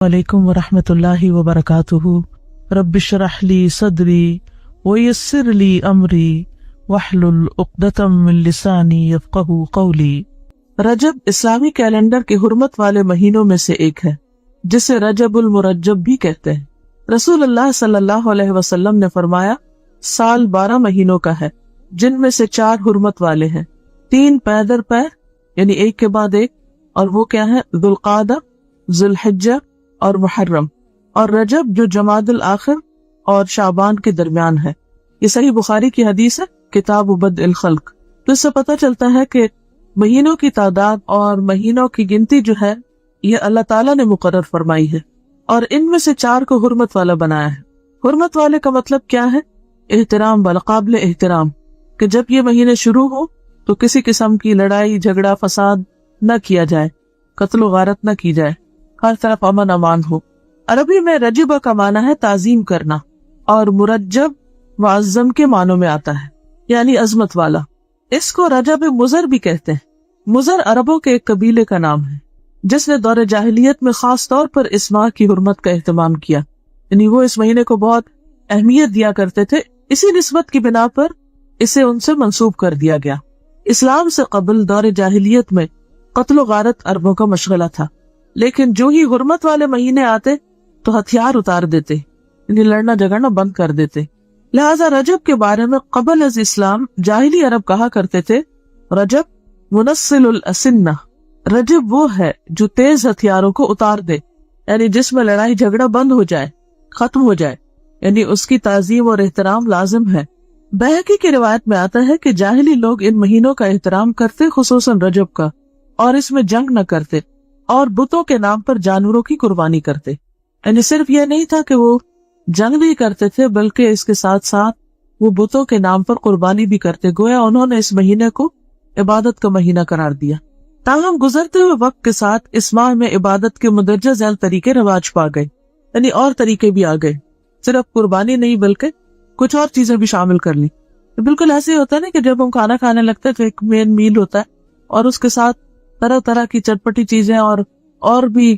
وعلیکم ورحمۃ اللہ وبرکاتہ رب اشرح لی صدری ویسر لی امری واحلل عقدۃ من لسانی یفقہوا قولی۔ رجب اسلامی کیلنڈر کے حرمت والے مہینوں میں سے ایک ہے، جسے رجب المرجب بھی کہتے ہیں۔ رسول اللہ صلی اللہ علیہ وسلم نے فرمایا، سال 12 مہینوں کا ہے، جن میں سے 4 حرمت والے ہیں، 3 پے در پے یعنی ایک کے بعد ایک، اور وہ کیا ہے؟ ذوالقعدہ، ذوالحجہ اور محرم، اور رجب جو جمادی الآخر اور شعبان کے درمیان ہے۔ یہ صحیح بخاری کی حدیث ہے، کتاب بدء الخلق۔ تو اس سے پتہ چلتا ہے کہ مہینوں کی تعداد اور مہینوں کی گنتی جو ہے یہ اللہ تعالیٰ نے مقرر فرمائی ہے، اور ان میں سے 4 کو حرمت والا بنایا ہے۔ حرمت والے کا مطلب کیا ہے؟ احترام والا، قابل احترام، کہ جب یہ مہینے شروع ہو تو کسی قسم کی لڑائی جھگڑا فساد نہ کیا جائے، قتل و غارت نہ کی جائے، ہر طرف امن امان ہو۔ عربی میں رجب کا معنی ہے تعظیم کرنا، اور مرجب معظم کے معنوں میں آتا ہے، یعنی عظمت والا۔ اس کو رجب مضر بھی کہتے ہیں۔ مضر عربوں کے ایک قبیلے کا نام ہے، جس نے دور جاہلیت میں خاص طور پر اس ماہ کی حرمت کا اہتمام کیا، یعنی وہ اس مہینے کو بہت اہمیت دیا کرتے تھے۔ اسی نسبت کی بنا پر اسے ان سے منسوب کر دیا گیا۔ اسلام سے قبل دور جاہلیت میں قتل و غارت عربوں کا مشغلہ تھا، لیکن جو ہی حرمت والے مہینے آتے تو ہتھیار اتار دیتے، یعنی لڑنا جھگڑنا بند کر دیتے۔ لہٰذا رجب کے بارے میں قبل از اسلام جاہلی عرب کہا کرتے تھے، رجب منسل الاسنہ، رجب وہ ہے جو تیز ہتھیاروں کو اتار دے، یعنی جس میں لڑائی جھگڑا بند ہو جائے، ختم ہو جائے، یعنی اس کی تعظیم اور احترام لازم ہے۔ بہقی کی روایت میں آتا ہے کہ جاہلی لوگ ان مہینوں کا احترام کرتے، خصوصاً رجب کا، اور اس میں جنگ نہ کرتے، اور بتوں کے نام پر جانوروں کی قربانی کرتے۔ یعنی صرف یہ نہیں تھا کہ وہ جنگ بھی کرتے تھے، بلکہ اس کے ساتھ ساتھ وہ بتوں کے نام پر قربانی بھی کرتے، گویا انہوں نے اس مہینے کو عبادت کا مہینہ قرار دیا۔ تاہم گزرتے ہوئے وقت کے ساتھ اس ماہ میں عبادت کے مندرجہ ذیل طریقے رواج پا گئے، یعنی اور طریقے بھی آ گئے، صرف قربانی نہیں بلکہ کچھ اور چیزیں بھی شامل کر لی۔ بالکل ایسے ہی ہوتا ہے نا کہ جب ہم کھانا کھانے لگتے ہیں تو ایک مین میل ہوتا ہے، اور اس کے ساتھ طرح طرح کی چٹپٹی چیزیں اور بھی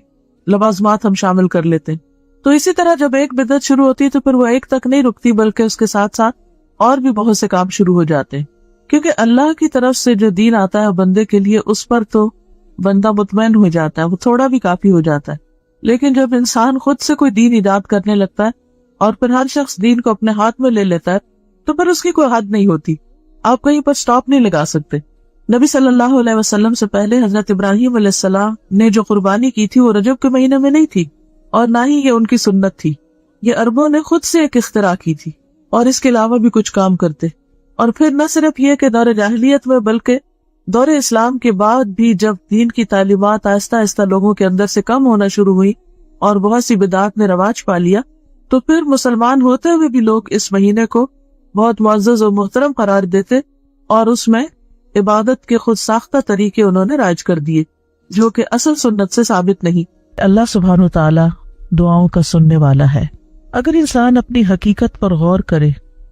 لوازمات ہم شامل کر لیتے ہیں۔ تو اسی طرح جب ایک بدعت شروع ہوتی ہے تو پھر وہ ایک تک نہیں رکتی، بلکہ اس کے ساتھ ساتھ اور بھی بہت سے کام شروع ہو جاتے ہیں، کیونکہ اللہ کی طرف سے جو دین آتا ہے بندے کے لیے، اس پر تو بندہ مطمئن ہو جاتا ہے، وہ تھوڑا بھی کافی ہو جاتا ہے۔ لیکن جب انسان خود سے کوئی دین ایجاد کرنے لگتا ہے اور پھر ہر شخص دین کو اپنے ہاتھ میں لے لیتا ہے، تو پھر اس کی کوئی حد نہیں ہوتی، آپ کہیں پر سٹاپ نہیں لگا سکتے۔ نبی صلی اللہ علیہ وسلم سے پہلے حضرت ابراہیم علیہ السلام نے جو قربانی کی تھی وہ رجب کے مہینے میں نہیں تھی، اور نہ ہی یہ ان کی سنت تھی، یہ عربوں نے خود سے ایک اختراع کی تھی، اور اس کے علاوہ بھی کچھ کام کرتے۔ اور پھر نہ صرف یہ کہ دور جاہلیت میں، بلکہ دور اسلام کے بعد بھی جب دین کی تعلیمات آہستہ آہستہ لوگوں کے اندر سے کم ہونا شروع ہوئی اور بہت سی بدعات نے رواج پا لیا، تو پھر مسلمان ہوتے ہوئے بھی لوگ اس مہینے کو بہت معزز اور محترم قرار دیتے، اور اس میں عبادت کے خود ساختہ طریقے انہوں نے رائج کر دیے، جو کہ اصل سنت سے ثابت نہیں۔ اللہ سبحانہ و تعالی دعاؤں کا سننے والا ہے۔ اگر انسان اپنی حقیقت پر غور کرے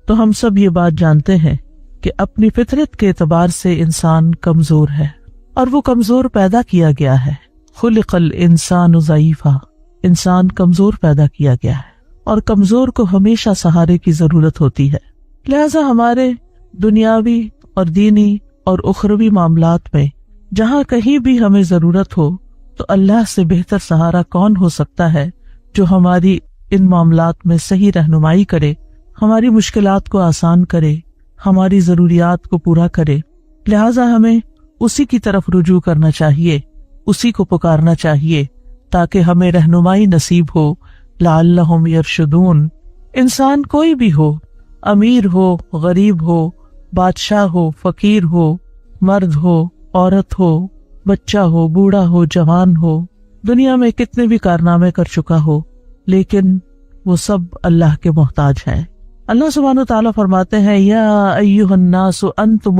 تو ہم سب یہ بات جانتے ہیں کہ اپنی فطرت کے اعتبار سے انسان کمزور ہے، اور وہ کمزور پیدا کیا گیا ہے۔ خلق الانسان ضعیفا، انسان کمزور پیدا کیا گیا ہے، اور کمزور کو ہمیشہ سہارے کی ضرورت ہوتی ہے۔ لہذا ہمارے دنیاوی اور دینی اور اخروی معاملات میں جہاں کہیں بھی ہمیں ضرورت ہو تو اللہ سے بہتر سہارا کون ہو سکتا ہے جو ہماری ان معاملات میں صحیح رہنمائی کرے، ہماری مشکلات کو آسان کرے، ہماری ضروریات کو پورا کرے۔ لہٰذا ہمیں اسی کی طرف رجوع کرنا چاہیے، اسی کو پکارنا چاہیے تاکہ ہمیں رہنمائی نصیب ہو۔ لعلہم یرشدون، انسان کوئی بھی ہو، امیر ہو، غریب ہو، بادشاہ ہو، فقیر ہو، مرد ہو، عورت ہو، بچہ ہو، بوڑھا ہو، جوان ہو، دنیا میں کتنے بھی کارنامے کر چکا ہو، لیکن وہ سب اللہ کے محتاج ہیں۔ اللہ سبحانہ وتعالی فرماتے ہیں، یا ایھا الناس انتم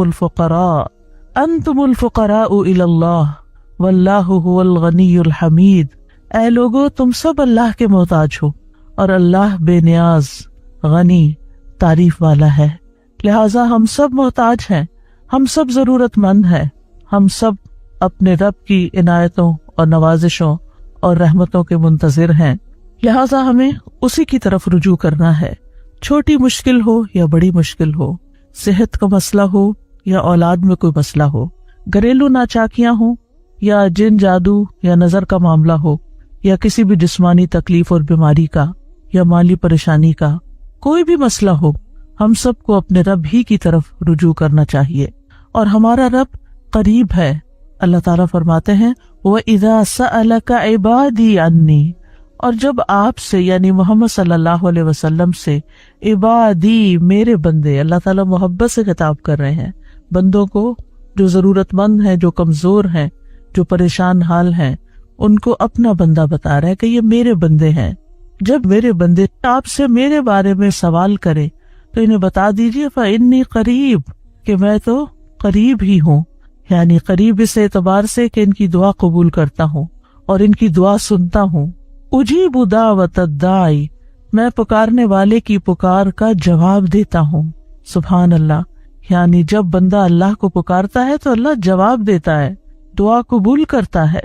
الفقراء الی اللہ واللہ هو الغنی الحمید، اے لوگو تم سب اللہ کے محتاج ہو، اور اللہ بے نیاز، غنی، تعریف والا ہے۔ لہٰذا ہم سب محتاج ہیں، ہم سب ضرورت مند ہیں، ہم سب اپنے رب کی عنایتوں اور نوازشوں اور رحمتوں کے منتظر ہیں، لہٰذا ہمیں اسی کی طرف رجوع کرنا ہے، چھوٹی مشکل ہو یا بڑی مشکل ہو، صحت کا مسئلہ ہو یا اولاد میں کوئی مسئلہ ہو، گھریلو ناچاکیاں ہوں یا جن جادو یا نظر کا معاملہ ہو، یا کسی بھی جسمانی تکلیف اور بیماری کا یا مالی پریشانی کا، کوئی بھی مسئلہ ہو، ہم سب کو اپنے رب ہی کی طرف رجوع کرنا چاہیے، اور ہمارا رب قریب ہے۔ اللہ تعالیٰ فرماتے ہیں وَإِذَا سَأَلَكَ عِبَادِي عَنِّي، اور جب آپ سے یعنی محمد صلی اللہ علیہ وسلم سے عبادی میرے بندے، اللہ تعالیٰ محبت سے خطاب کر رہے ہیں بندوں کو جو ضرورت مند ہیں، جو کمزور ہیں، جو پریشان حال ہیں، ان کو اپنا بندہ بتا رہا ہے کہ یہ میرے بندے ہیں۔ جب میرے بندے آپ سے میرے بارے میں سوال کرے تو انہیں بتا دیجیے فَإِنِّي قریب، کہ میں تو قریب ہی ہوں، یعنی قریب اس اعتبار سے کہ ان کی دعا قبول کرتا ہوں اور ان کی دعا سنتا ہوں۔ اجیب دعوت الداعی، میں پکارنے والے کی پکار کا جواب دیتا ہوں۔ سبحان اللہ، یعنی جب بندہ اللہ کو پکارتا ہے تو اللہ جواب دیتا ہے، دعا قبول کرتا ہے۔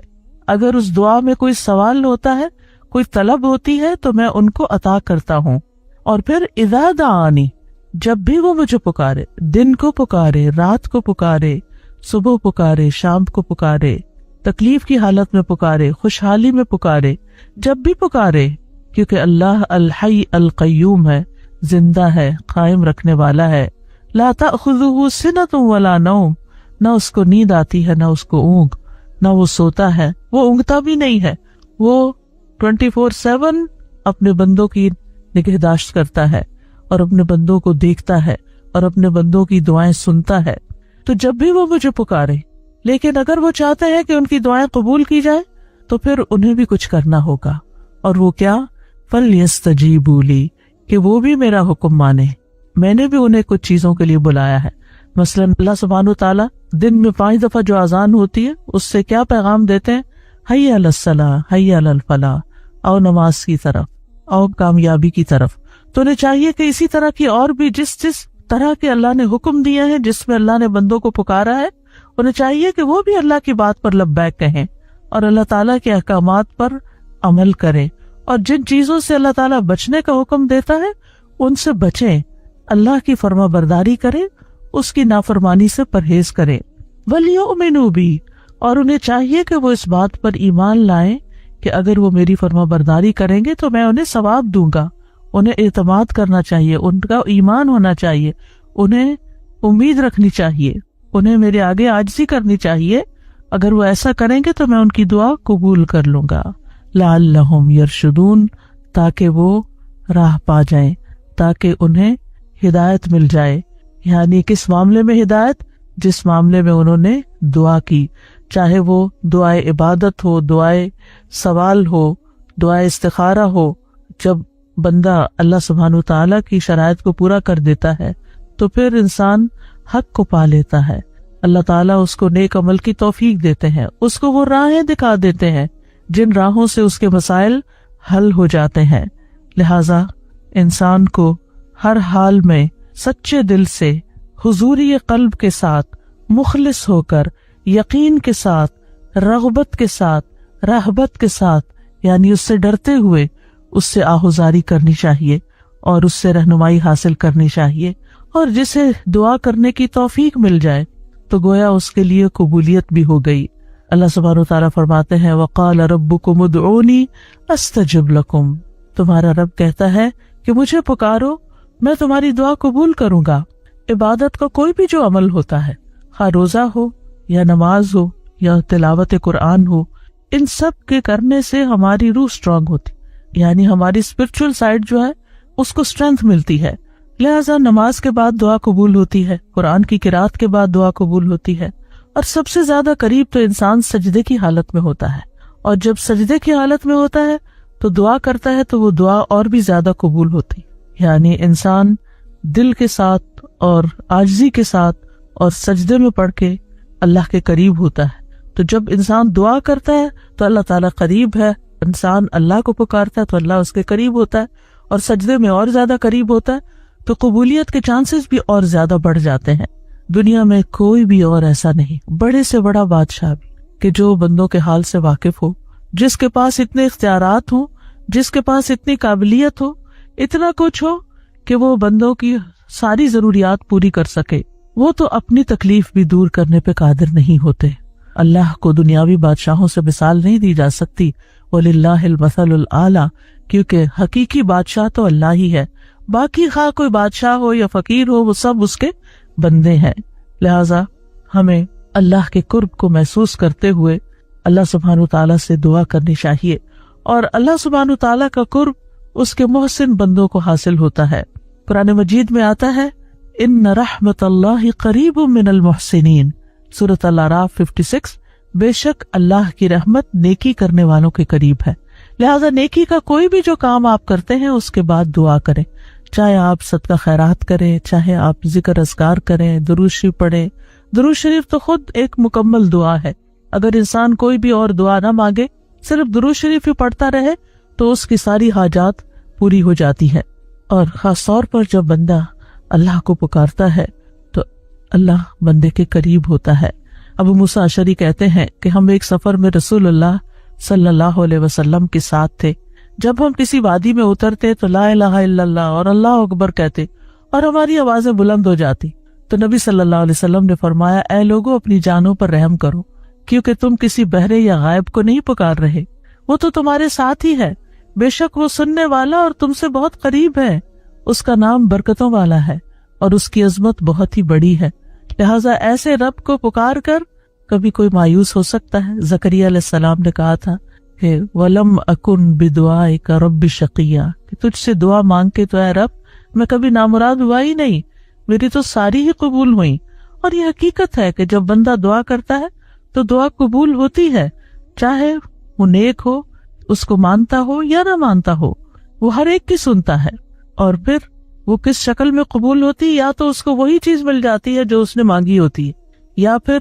اگر اس دعا میں کوئی سوال ہوتا ہے، کوئی طلب ہوتی ہے تو میں ان کو عطا کرتا ہوں۔ اور پھر اذا دعانی، جب بھی وہ مجھے پکارے، دن کو پکارے، رات کو پکارے، صبح پکارے، شام کو پکارے، تکلیف کی حالت میں پکارے، خوشحالی میں پکارے، جب بھی پکارے، کیونکہ اللہ الحی القیوم ہے، زندہ ہے، قائم رکھنے والا ہے۔ لا تأخذہ سنۃ ولا نوم، نہ اس کو نیند آتی ہے، نہ اس کو اونگ، نہ وہ سوتا ہے، وہ اونگتا بھی نہیں ہے، وہ 24/7 اپنے بندوں کی نگہداشت کرتا ہے اور اپنے بندوں کو دیکھتا ہے اور اپنے بندوں کی دعائیں سنتا ہے۔ تو جب بھی وہ مجھے پکارے، لیکن اگر وہ چاہتے ہیں کہ ان کی دعائیں قبول کی جائے تو پھر انہیں بھی کچھ کرنا ہوگا، اور وہ کیا؟ فَلْيَسْتَجِيبُوا لِي، کہ وہ بھی میرا حکم مانے۔ میں نے بھی انہیں کچھ چیزوں کے لیے بلایا ہے، مثلا اللہ سبحانہ تعالیٰ دن میں 5 دفعہ جو اذان ہوتی ہے اس سے کیا پیغام دیتے ہیں؟ حی علی الصلاۃ، حی علی الفلاح، آؤ نماز کی طرف، آؤ کامیابی کی طرف۔ تو انہیں چاہیے کہ اسی طرح کی اور بھی جس طرح کے اللہ نے حکم دیے ہیں، جس میں اللہ نے بندوں کو پکارا ہے، انہیں چاہیے کہ وہ بھی اللہ کی بات پر لبیک کہیں اور اللہ تعالیٰ کے احکامات پر عمل کریں، اور جن چیزوں سے اللہ تعالیٰ بچنے کا حکم دیتا ہے ان سے بچیں، اللہ کی فرما برداری کریں، اس کی نافرمانی سے پرہیز کریں۔ وَلْيُؤْمِنُوا بِي، اور انہیں چاہیے کہ وہ اس بات پر ایمان لائیں کہ اگر وہ میری فرما برداری کریں گے تو میں انہیں ثواب دوں گا۔ انہیں اعتماد کرنا چاہیے، ان کا ایمان ہونا چاہیے، انہیں امید رکھنی چاہیے، انہیں میرے آگے عاجزی کرنی چاہیے۔ اگر وہ ایسا کریں گے تو میں ان کی دعا قبول کر لوں گا۔ لعلہم یرشدون، تاکہ وہ راہ پا جائیں، تاکہ انہیں ہدایت مل جائے۔ یعنی کس معاملے میں ہدایت؟ جس معاملے میں انہوں نے دعا کی، چاہے وہ دعائے عبادت ہو، دعائے سوال ہو، دعائے استخارہ ہو۔ جب بندہ اللہ سبحانہ تعالیٰ کی شرائط کو پورا کر دیتا ہے تو پھر انسان حق کو پا لیتا ہے، اللہ تعالیٰ اس کو نیک عمل کی توفیق دیتے ہیں، اس کو وہ راہیں دکھا دیتے ہیں جن راہوں سے اس کے مسائل حل ہو جاتے ہیں۔ لہٰذا انسان کو ہر حال میں سچے دل سے، حضوری قلب کے ساتھ، مخلص ہو کر، یقین کے ساتھ، رغبت کے ساتھ، رہبت کے ساتھ، یعنی اس سے ڈرتے ہوئے اس سے آہوزاری کرنی چاہیے اور اس سے رہنمائی حاصل کرنی چاہیے، اور جسے دعا کرنے کی توفیق مل جائے تو گویا اس کے لیے قبولیت بھی ہو گئی۔ اللہ سبحانہ وتعالیٰ فرماتے ہیں وَقَالَ رَبُّكُمُ ادْعُونِي أَسْتَجِبْ لَكُمْ، تمہارا رب کہتا ہے کہ مجھے پکارو، میں تمہاری دعا قبول کروں گا۔ عبادت کا کوئی بھی جو عمل ہوتا ہے، خواہ روزہ ہو یا نماز ہو یا تلاوت قرآن ہو، ان سب کے کرنے سے ہماری روح سٹرونگ ہوتی، یعنی ہماری اسپرچل سائڈ جو ہے اس کو اسٹرینتھ ملتی ہے۔ لہٰذا نماز کے بعد دعا قبول ہوتی ہے، قرآن کی قرات کے بعد دعا قبول ہوتی ہے، اور سب سے زیادہ قریب تو انسان سجدے کی حالت میں ہوتا ہے، اور جب سجدے کی حالت میں ہوتا ہے تو دعا کرتا ہے تو وہ دعا اور بھی زیادہ قبول ہوتی، یعنی انسان دل کے ساتھ اور عاجزی کے ساتھ اور سجدے میں پڑھ کے اللہ کے قریب ہوتا ہے۔ تو جب انسان دعا کرتا ہے تو اللہ تعالیٰ قریب ہے، انسان اللہ کو پکارتا ہے تو اللہ اس کے قریب ہوتا ہے، اور سجدے میں اور زیادہ قریب ہوتا ہے تو قبولیت کے چانسز بھی اور زیادہ بڑھ جاتے ہیں۔ دنیا میں کوئی بھی اور ایسا نہیں، بڑے سے بڑا بادشاہ بھی، کہ جو بندوں کے حال سے واقف ہو، جس کے پاس اتنے اختیارات ہوں، جس کے پاس اتنی قابلیت ہو، اتنا کچھ ہو کہ وہ بندوں کی ساری ضروریات پوری کر سکے، وہ تو اپنی تکلیف بھی دور کرنے پہ قادر نہیں ہوتے۔ اللہ کو دنیاوی بادشاہوں سے مثال نہیں دی جا سکتی، وَلِلَّهِ الْمَثَلُ الْأَعْلَى، کیونکہ حقیقی بادشاہ تو اللہ ہی ہے، باقی خواہ کوئی بادشاہ ہو یا فقیر ہو، وہ سب اس کے بندے ہیں۔ لہٰذا ہمیں اللہ کے قرب کو محسوس کرتے ہوئے اللہ سبحانہ تعالیٰ سے دعا کرنی چاہیے، اور اللہ سبحانہ تعالیٰ کا قرب اس کے محسن بندوں کو حاصل ہوتا ہے۔ قرآن مجید میں آتا ہے ان رحمت اللہ قریب من المحسنین، سورۃ الاعراف 56، بے شک اللہ کی رحمت نیکی کرنے والوں کے قریب ہے۔ لہذا نیکی کا کوئی بھی جو کام آپ کرتے ہیں اس کے بعد دعا کریں، چاہے آپ صدقہ خیرات کریں، چاہے آپ ذکر اذکار کریں، درود شریف پڑھیں۔ درود شریف تو خود ایک مکمل دعا ہے، اگر انسان کوئی بھی اور دعا نہ مانگے، صرف درود شریف ہی پڑھتا رہے تو اس کی ساری حاجات پوری ہو جاتی ہے۔ اور خاص طور پر جب بندہ اللہ کو پکارتا ہے تو اللہ بندے کے قریب ہوتا ہے۔ ابو موسیٰ اشعری کہتے ہیں کہ ہم ایک سفر میں رسول اللہ صلی اللہ علیہ وسلم کے ساتھ تھے، جب ہم کسی وادی میں اترتے تو لا الہ الا اللہ اور اللہ اکبر کہتے اور ہماری آوازیں بلند ہو جاتی، تو نبی صلی اللہ علیہ وسلم نے فرمایا، اے لوگوں اپنی جانوں پر رحم کرو، کیونکہ تم کسی بہرے یا غائب کو نہیں پکار رہے، وہ تو تمہارے ساتھ ہی ہے، بے شک وہ سننے والا اور تم سے بہت قریب ہے، اس کا نام برکتوں والا ہے اور اس کی عظمت بہت ہی بڑی ہے۔ لہٰذا ایسے رب کو پکار کر کبھی کوئی مایوس ہو سکتا ہے۔ زکریا علیہ السلام نے کہا تھا کہ وَلَمْ أَكُنْ بِدُعَائِكَ رَبِّ شَقِيًّا، کہ تجھ سے دعا مانگ کے تو اے رب میں کبھی نامراد ہوا ہی نہیں، میری تو ساری ہی قبول ہوئی۔ اور یہ حقیقت ہے کہ جب بندہ دعا کرتا ہے تو دعا قبول ہوتی ہے، چاہے وہ نیک ہو، اس کو مانتا ہو یا نہ مانتا ہو، وہ ہر ایک کی سنتا ہے، اور پھر وہ کس شکل میں قبول ہوتی، یا تو اس کو وہی چیز مل جاتی ہے جو اس نے مانگی ہوتی ہے، یا پھر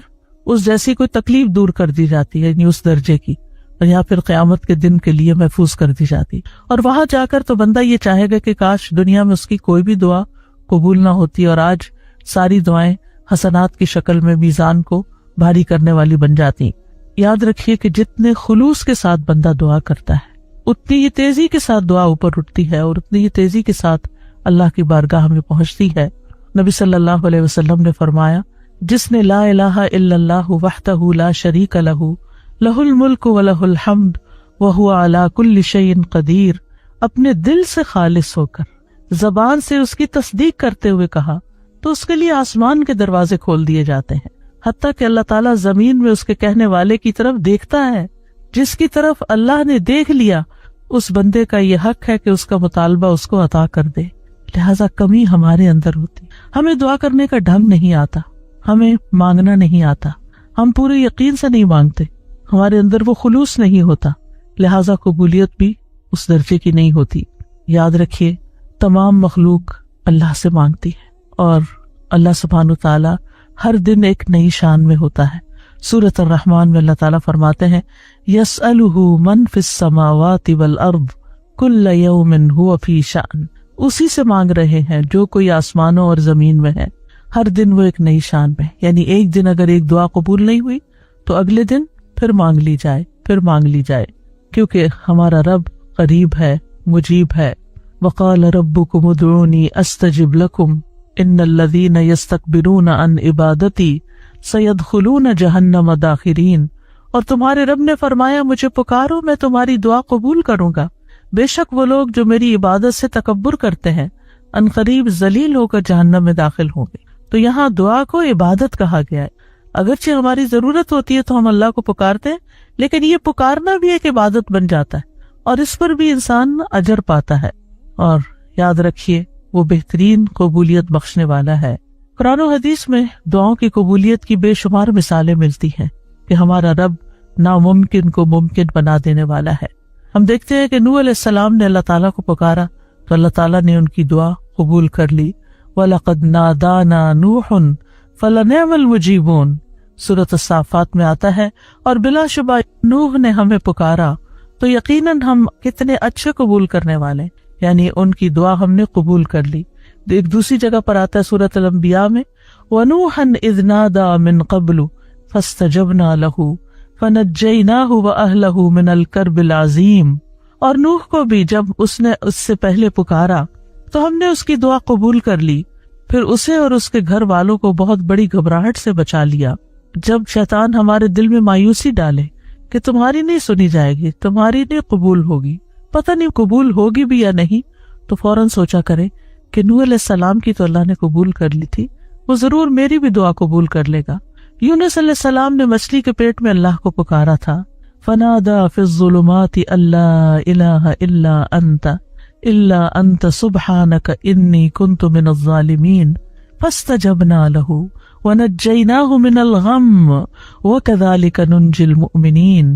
اس جیسی کوئی تکلیف دور کر دی جاتی ہے، یعنی اس درجے کی، اور یا پھر قیامت کے دن کے لیے محفوظ کر دی جاتی، اور وہاں جا کر تو بندہ یہ چاہے گا کہ کاش دنیا میں اس کی کوئی بھی دعا قبول نہ ہوتی اور آج ساری دعائیں حسنات کی شکل میں میزان کو بھاری کرنے والی بن جاتی۔ یاد رکھیے کہ جتنے خلوص کے ساتھ بندہ دعا کرتا ہے اتنی ہی تیزی کے ساتھ دعا اوپر اٹھتی ہے، اور اتنی ہی تیزی کے ساتھ اللہ کی بارگاہ میں پہنچتی ہے۔ نبی صلی اللہ علیہ وسلم نے فرمایا، جس نے لا الہ الا اللہ وحدہ لا شریک لہ لہ الملک ولہ الحمد وہو علی کل شیء قدیر، اپنے دل سے خالص ہو کر زبان سے اس کی تصدیق کرتے ہوئے کہا تو اس کے لیے آسمان کے دروازے کھول دیے جاتے ہیں، حتیٰ کہ اللہ تعالیٰ زمین میں اس کے کہنے والے کی طرف دیکھتا ہے۔ جس کی طرف اللہ نے دیکھ لیا اس بندے کا یہ حق ہے کہ اس کا مطالبہ اس کو عطا کر دے۔ لہٰذا کمی ہمارے اندر ہوتی، ہمیں دعا کرنے کا ڈھنگ نہیں آتا، ہمیں مانگنا نہیں آتا، ہم پورے یقین سے نہیں مانگتے، ہمارے اندر وہ خلوص نہیں ہوتا، لہٰذا قبولیت بھی اس درجے کی نہیں ہوتی۔ یاد رکھیے تمام مخلوق اللہ سے مانگتی ہے، اور اللہ سبحانہ تعالیٰ ہر دن ایک نئی شان میں ہوتا ہے۔ سورۃ الرحمن میں اللہ تعالیٰ فرماتے ہیں، یسألہ من فی السماوات والارض کل یوم ھو فی شأن، اسی سے مانگ رہے ہیں جو کوئی آسمانوں اور زمین میں ہے، ہر دن وہ ایک نئی شان میں، یعنی ایک دن اگر ایک دعا قبول نہیں ہوئی تو اگلے دن پھر مانگ لی جائے، پھر مانگ لی جائے، کیونکہ ہمارا رب قریب ہے، مجیب ہے۔ وقال ربکم ادعونی استجب لکم ان الذین یستکبرون عن عبادتی سیدخلون جہنم داخرین، اور تمہارے رب نے فرمایا مجھے پکارو میں تمہاری دعا قبول کروں گا، بے شک وہ لوگ جو میری عبادت سے تکبر کرتے ہیں ان قریب ذلیل ہو کر جہنم میں داخل ہوں گے۔ تو یہاں دعا کو عبادت کہا گیا ہے، اگرچہ ہماری ضرورت ہوتی ہے تو ہم اللہ کو پکارتے ہیں، لیکن یہ پکارنا بھی ایک عبادت بن جاتا ہے، اور اس پر بھی انسان اجر پاتا ہے، اور یاد رکھیے وہ بہترین قبولیت بخشنے والا ہے۔ قرآن و حدیث میں دعاؤں کی قبولیت کی بے شمار مثالیں ملتی ہیں کہ ہمارا رب ناممکن کو ممکن بنا دینے والا ہے۔ ہم دیکھتے ہیں کہ نوح علیہ السلام نے اللہ تعالیٰ کو پکارا تو اللہ تعالیٰ نے ان کی دعا قبول کر لی۔ وَلَقَدْ نَادَانَا نُوحٌ فَلَنِعْمَ الْمُجِيبُونَ، سورۃ الصافات میں آتا ہے، اور بلا شبہ نوح نے ہمیں پکارا تو یقیناً ہم کتنے اچھے قبول کرنے والے، یعنی ان کی دعا ہم نے قبول کر لی۔ ایک دوسری جگہ پر آتا ہے سورۃ الانبیاء میں، وَنُوحًا إِذْ نَادَى مِن قَبْلُ فَاسْتَجَبْنَا لَهُ فنجیناہ واہلہ من الکرب العظیم. اور نوح کو بھی جب اس نے اس سے پہلے پکارا تو ہم نے اس کی دعا قبول کر لی، پھر اسے اور اس کے گھر والوں کو بہت بڑی گھبراہٹ سے بچا لیا. جب شیطان ہمارے دل میں مایوسی ڈالے کہ تمہاری نہیں سنی جائے گی، تمہاری نہیں قبول ہوگی، پتہ نہیں قبول ہوگی بھی یا نہیں، تو فوراً سوچا کرے کہ نوح علیہ السلام کی تو اللہ نے قبول کر لی تھی، وہ ضرور میری بھی دعا قبول کر لے گا. یونس علیہ السلام نے مچھلی کے پیٹ میں اللہ کو پکارا تھا. فنادى في الظلمات لا إله إلا أنت سبحانك إني كنت من الظالمين فاستجبنا له ونجيناه من الغم وكذلك ننجي المؤمنين.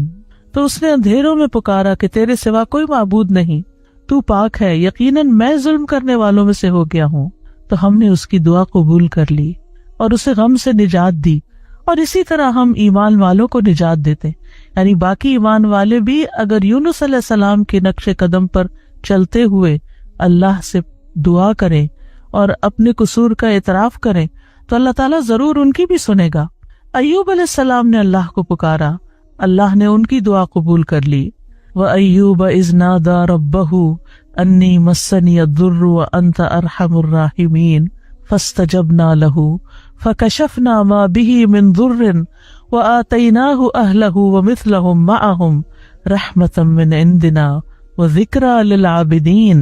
تو اس نے اندھیروں میں پکارا کہ تیرے سوا کوئی معبود نہیں، تو پاک ہے، یقیناً میں ظلم کرنے والوں میں سے ہو گیا ہوں. تو ہم نے اس کی دعا قبول کر لی اور اسے غم سے نجات دی. اور اسی طرح ہم ایمان والوں کو نجات دیتے، یعنی باقی ایمان والے بھی اگر یونس علیہ السلام کے نقش قدم پر چلتے ہوئے اللہ سے دعا کریں اور اپنے قصور کا اعتراف کریں تو اللہ تعالیٰ ضرور ان کی بھی سنے گا. ایوب علیہ السلام نے اللہ کو پکارا، اللہ نے ان کی دعا قبول کر لی. وَأَيُّوبَ إِذْ نَادَى رَبَّهُ أَنِّي مَسَّنِيَ الضُّرُّ وَأَنْتَ أَرْحَمُ الرَّاحِمِينَ فَاسْتَجَبْنَا لَهُ فَكَشَفْنَا مَا بِهِ مِنْ ضُرٍّ وَآتَيْنَاهُ أَهْلَهُ وَمِثْلَهُمْ مَعَهُمْ رَحْمَةً مِّنْ عِنْدِنَا وَذِكْرَىٰ لِلْعَابِدِينَ.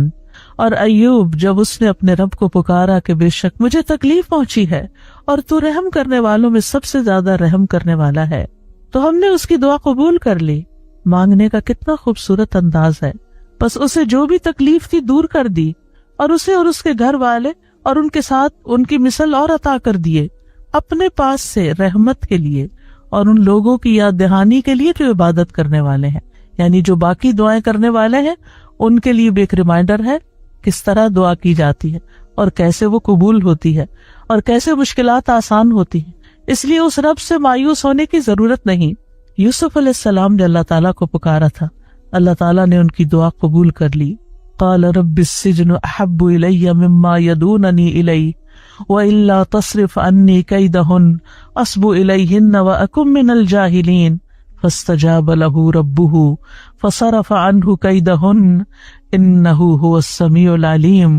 اور ایوب جب اس نے اپنے رب کو پکارا کہ بے شک مجھے تکلیف پہنچی ہے اور تو رحم کرنے والوں میں سب سے زیادہ رحم کرنے والا ہے، تو ہم نے اس کی دعا قبول کر لی. مانگنے کا کتنا خوبصورت انداز ہے. بس اسے جو بھی تکلیف تھی دور کر دی اور اسے اور اس کے گھر والے اور ان کے ساتھ ان کی مثل اور عطا کر دیے اپنے پاس سے رحمت کے لیے اور ان لوگوں کی یاد دہانی کے لیے جو عبادت کرنے والے ہیں، یعنی جو باقی دعائیں کرنے والے ہیں ان کے لیے بھی ایک ریمائنڈر ہے کس طرح دعا کی جاتی ہے اور کیسے وہ قبول ہوتی ہے اور کیسے مشکلات آسان ہوتی ہیں. اس لیے اس رب سے مایوس ہونے کی ضرورت نہیں. یوسف علیہ السلام نے اللہ تعالیٰ کو پکارا تھا، اللہ تعالیٰ نے ان کی دعا قبول کر لی. قال رب السجن احب الی مما یدوننی الیہ وَإِلَّا تَصْرِفْ عَنِّي كَيْدَهُنَّ أَصْبُ إِلَيْهِنَّ وَأَكُن مِّنَ الْجَاهِلِينَ فَاسْتَجَابَ لَهُ رَبُّهُ فَصَرَفَ عَنْهُ كَيْدَهُنَّ إِنَّهُ هُوَ السَّمِيعُ الْعَلِيمُ.